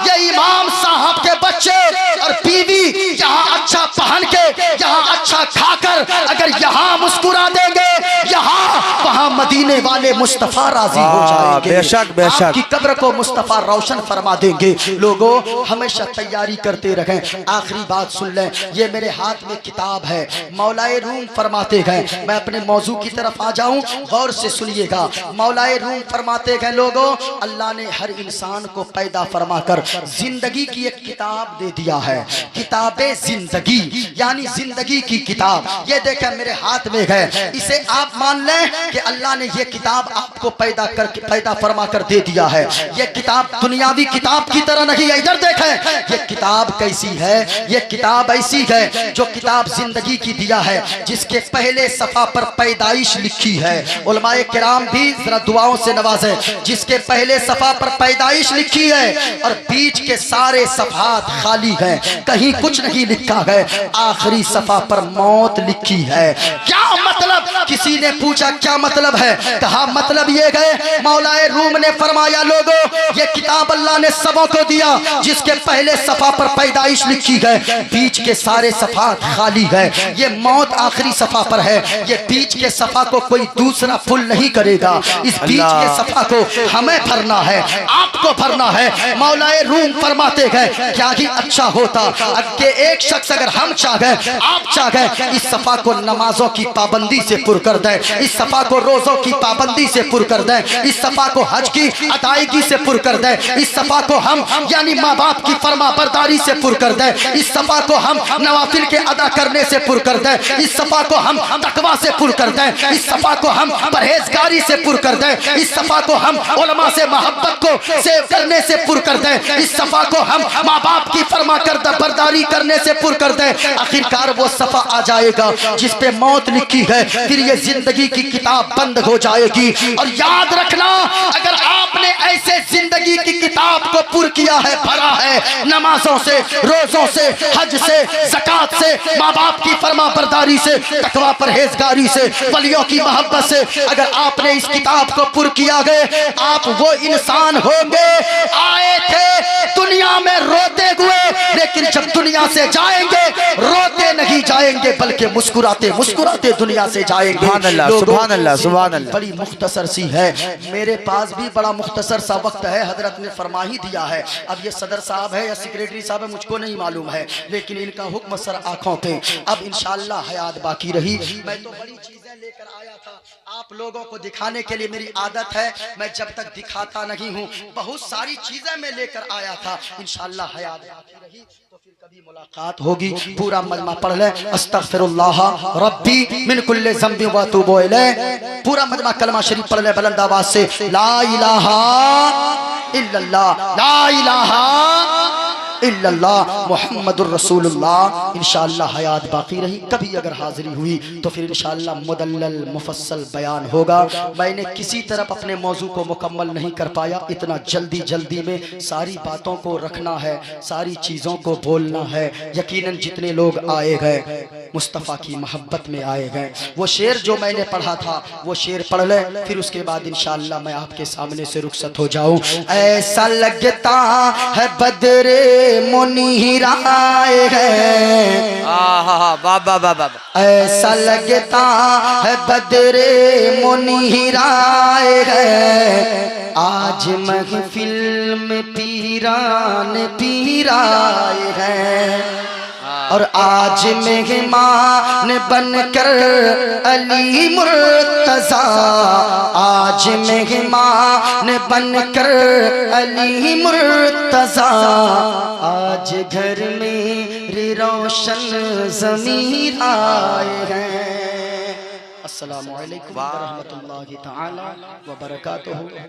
ये इमाम साहब के बच्चे और बीवी यहाँ अच्छा पहन के, यहाँ अच्छा खाकर अगर यहाँ मुस्कुरा देंगे, यहाँ वहाँ मदीने वाले मुस्तफा राजी हो जाएंगे। बेशक बेशक, आपकी कब्र को मुस्तफा रोशन फरमा देंगे। लोगों हमेशा तैयारी करते रहें। आखिरी बात सुन लें, ये मेरे हाथ में किताब है, मौलाए रूम फरमाते गए। मैं अपने मौजू की तरफ आ जाऊं, गौर से सुनिएगा। मौलाए रूम फरमाते गए लोगों, अल्लाह ने हर इंसान को पैदा फरमाकर जिंदगी की एक किताब दे दिया है, किताबे जिंदगी, यानी जिंदगी की किताब। ये देखें मेरे हाथ में है, इसे आप मान लें कि अल्लाह ने ये किताब आपको पैदा फरमा कर दे दिया है। ये किताब दुनियावी किताब की तरह नहीं है। इधर देखें, ये किताब कैसी है? ये किताब ऐसी है जो किताब जिंदगी की दिया है, जिसके पहले सफा पर पैदाइश लिखी है। उलमाए किराम भी जरा दुआओं से नवाजे, जिसके पहले सफा पर पैदाइश लिखी है और बीच के सारे सफात खाली हैं, कहीं कुछ नहीं लिखा है। आखिरी सफा पर मौत लिखी है। क्या मतलब? किसी ने पूछा क्या मतलब है? कहा मतलब ये गए, मौलाए रूम ने फरमाया लोगों, ये किताब अल्लाह ने सबों को दिया, जिसके पहले सफा पर पैदाइश लिखी है, बीच के सारे सफात खाली है। ये मौत आखिरी सफा पर है। ये बीच के सफा को कोई दूसरा फुल नहीं करेगा। इस बीच के सफा को हमें भरना है, आपको भरना है। मौलाए रूम फरमाते गए, क्या ही अच्छा होता कि एक शख्स अगर हम चाहे, आप चाहे, इस सफा को नमाजों की पाबंदी से पुर कर दें, इस सफा को रोज़ों की पाबंदी से पुर कर दें, इस सफा को हज की अदायगी से पुर कर दें, इस सफा को हम यानी माँ बाप की फरमा बरदारी से पुर कर दें, इस सफा को हम नवाफिल के अदा करने से पुर कर दें, इस सफा को हम तकवा से पुर कर दें, इस सफा को हम परहेजगारी से पुर कर दें, इस सफा को हम उलमा से मोहब्बत को सेव करने से पुर कर दें, इस सफा को हम माँ बाप की फरमा करदा बरदारी करने से पुर कर दें। आखिरकार वो सफा आ जाएगा जिस पे मौत लिखी है, फिर ये जिंदगी की किताब बंद हो जाएगी। और याद रखना, अगर आपने ऐसे जिंदगी की किताब को पुर किया है, भरा है नमाजों से, रोजों से, हज से, ज़कात से, माँ बाप की फरमा बरदारी से, तकवा परहेजगारी से, वलियों की मोहब्बत से, अगर आपने इस किताब को पुर किया गए, आप वो इंसान होंगे आए थे दुनिया में रोते हुए, लेकिन जब दुनिया से जाएंगे रोते नहीं जाएंगे बल्कि मुस्कुराते मुस्कुराते दुनिया से जाएंगे। सुभान अल्लाह, सुभान अल्लाह, सुभान अल्लाह। बड़ी मुख्तसर सी है, मेरे पास भी बड़ा मुख्तसर सा वक्त है, हजरत ने फरमा ही दिया है। अब ये सदर साहब है या सेक्रेटरी साहब है मुझको नहीं मालूम है, लेकिन इनका हुक्म सर आंखों पे। अब इंशाअल्लाह हयात बाकी रही। मैं तो बड़ी चीजें लेकर आया था आप लोगों को दिखाने के लिए, मेरी आदत है मैं जब तक दिखाता नहीं हूँ बहुत सारी चीजें मैं लेकर आया था। इंशाअल्लाह हयात बाकी रही तो फिर कभी मुलाकात होगी। पूरा मजमा पढ़ ले, अस्तगफिरुल्लाह रब्बी मिन कुल्ली ज़ंबि व अतूबु इलैह। पूरा मजमा कलमा शरीफ पढ़ ले बुलंद आवाज से, ला इलाहा इल्लल्लाह, ला इलाहा इल्लल्लाह मुहम्मदुर रसूलुल्लाह। इंशाअल्लाह हयात बाकी रही, कभी अगर हाजिरी हुई तो फिर इंशाअल्लाह मुदल्लल मुफस्सल बयान होगा। मैंने किसी तरफ अपने मौजू को मुकम्मल नहीं कर पाया, इतना जल्दी में सारी बातों को रखना है, सारी चीज़ों को बोलना है। यकीनन जितने लोग आए गए मुस्तफ़ा की मोहब्बत में आए गए। वो शेर जो मैंने पढ़ा था वो शेर पढ़ ले, फिर उसके बाद इंशाअल्लाह मैं आपके सामने से रुखसत हो जाऊं। ऐसा लगता है बदरे मुनीर आए हैं, बाबा बाबा, ऐसा लगता है बदरे मुनीर आए हैं, आज महफिल में पीरान पीर आए हैं, और आज मेहमान बनकर अली मुर्तज़ा, आज मेहमान बनकर अली मुर्तज़ा, आज घर में रोशन ज़मीर आए हैं। अस्सलामु अलैकुम व रहमतुल्लाहि तआला व बरकातुहू।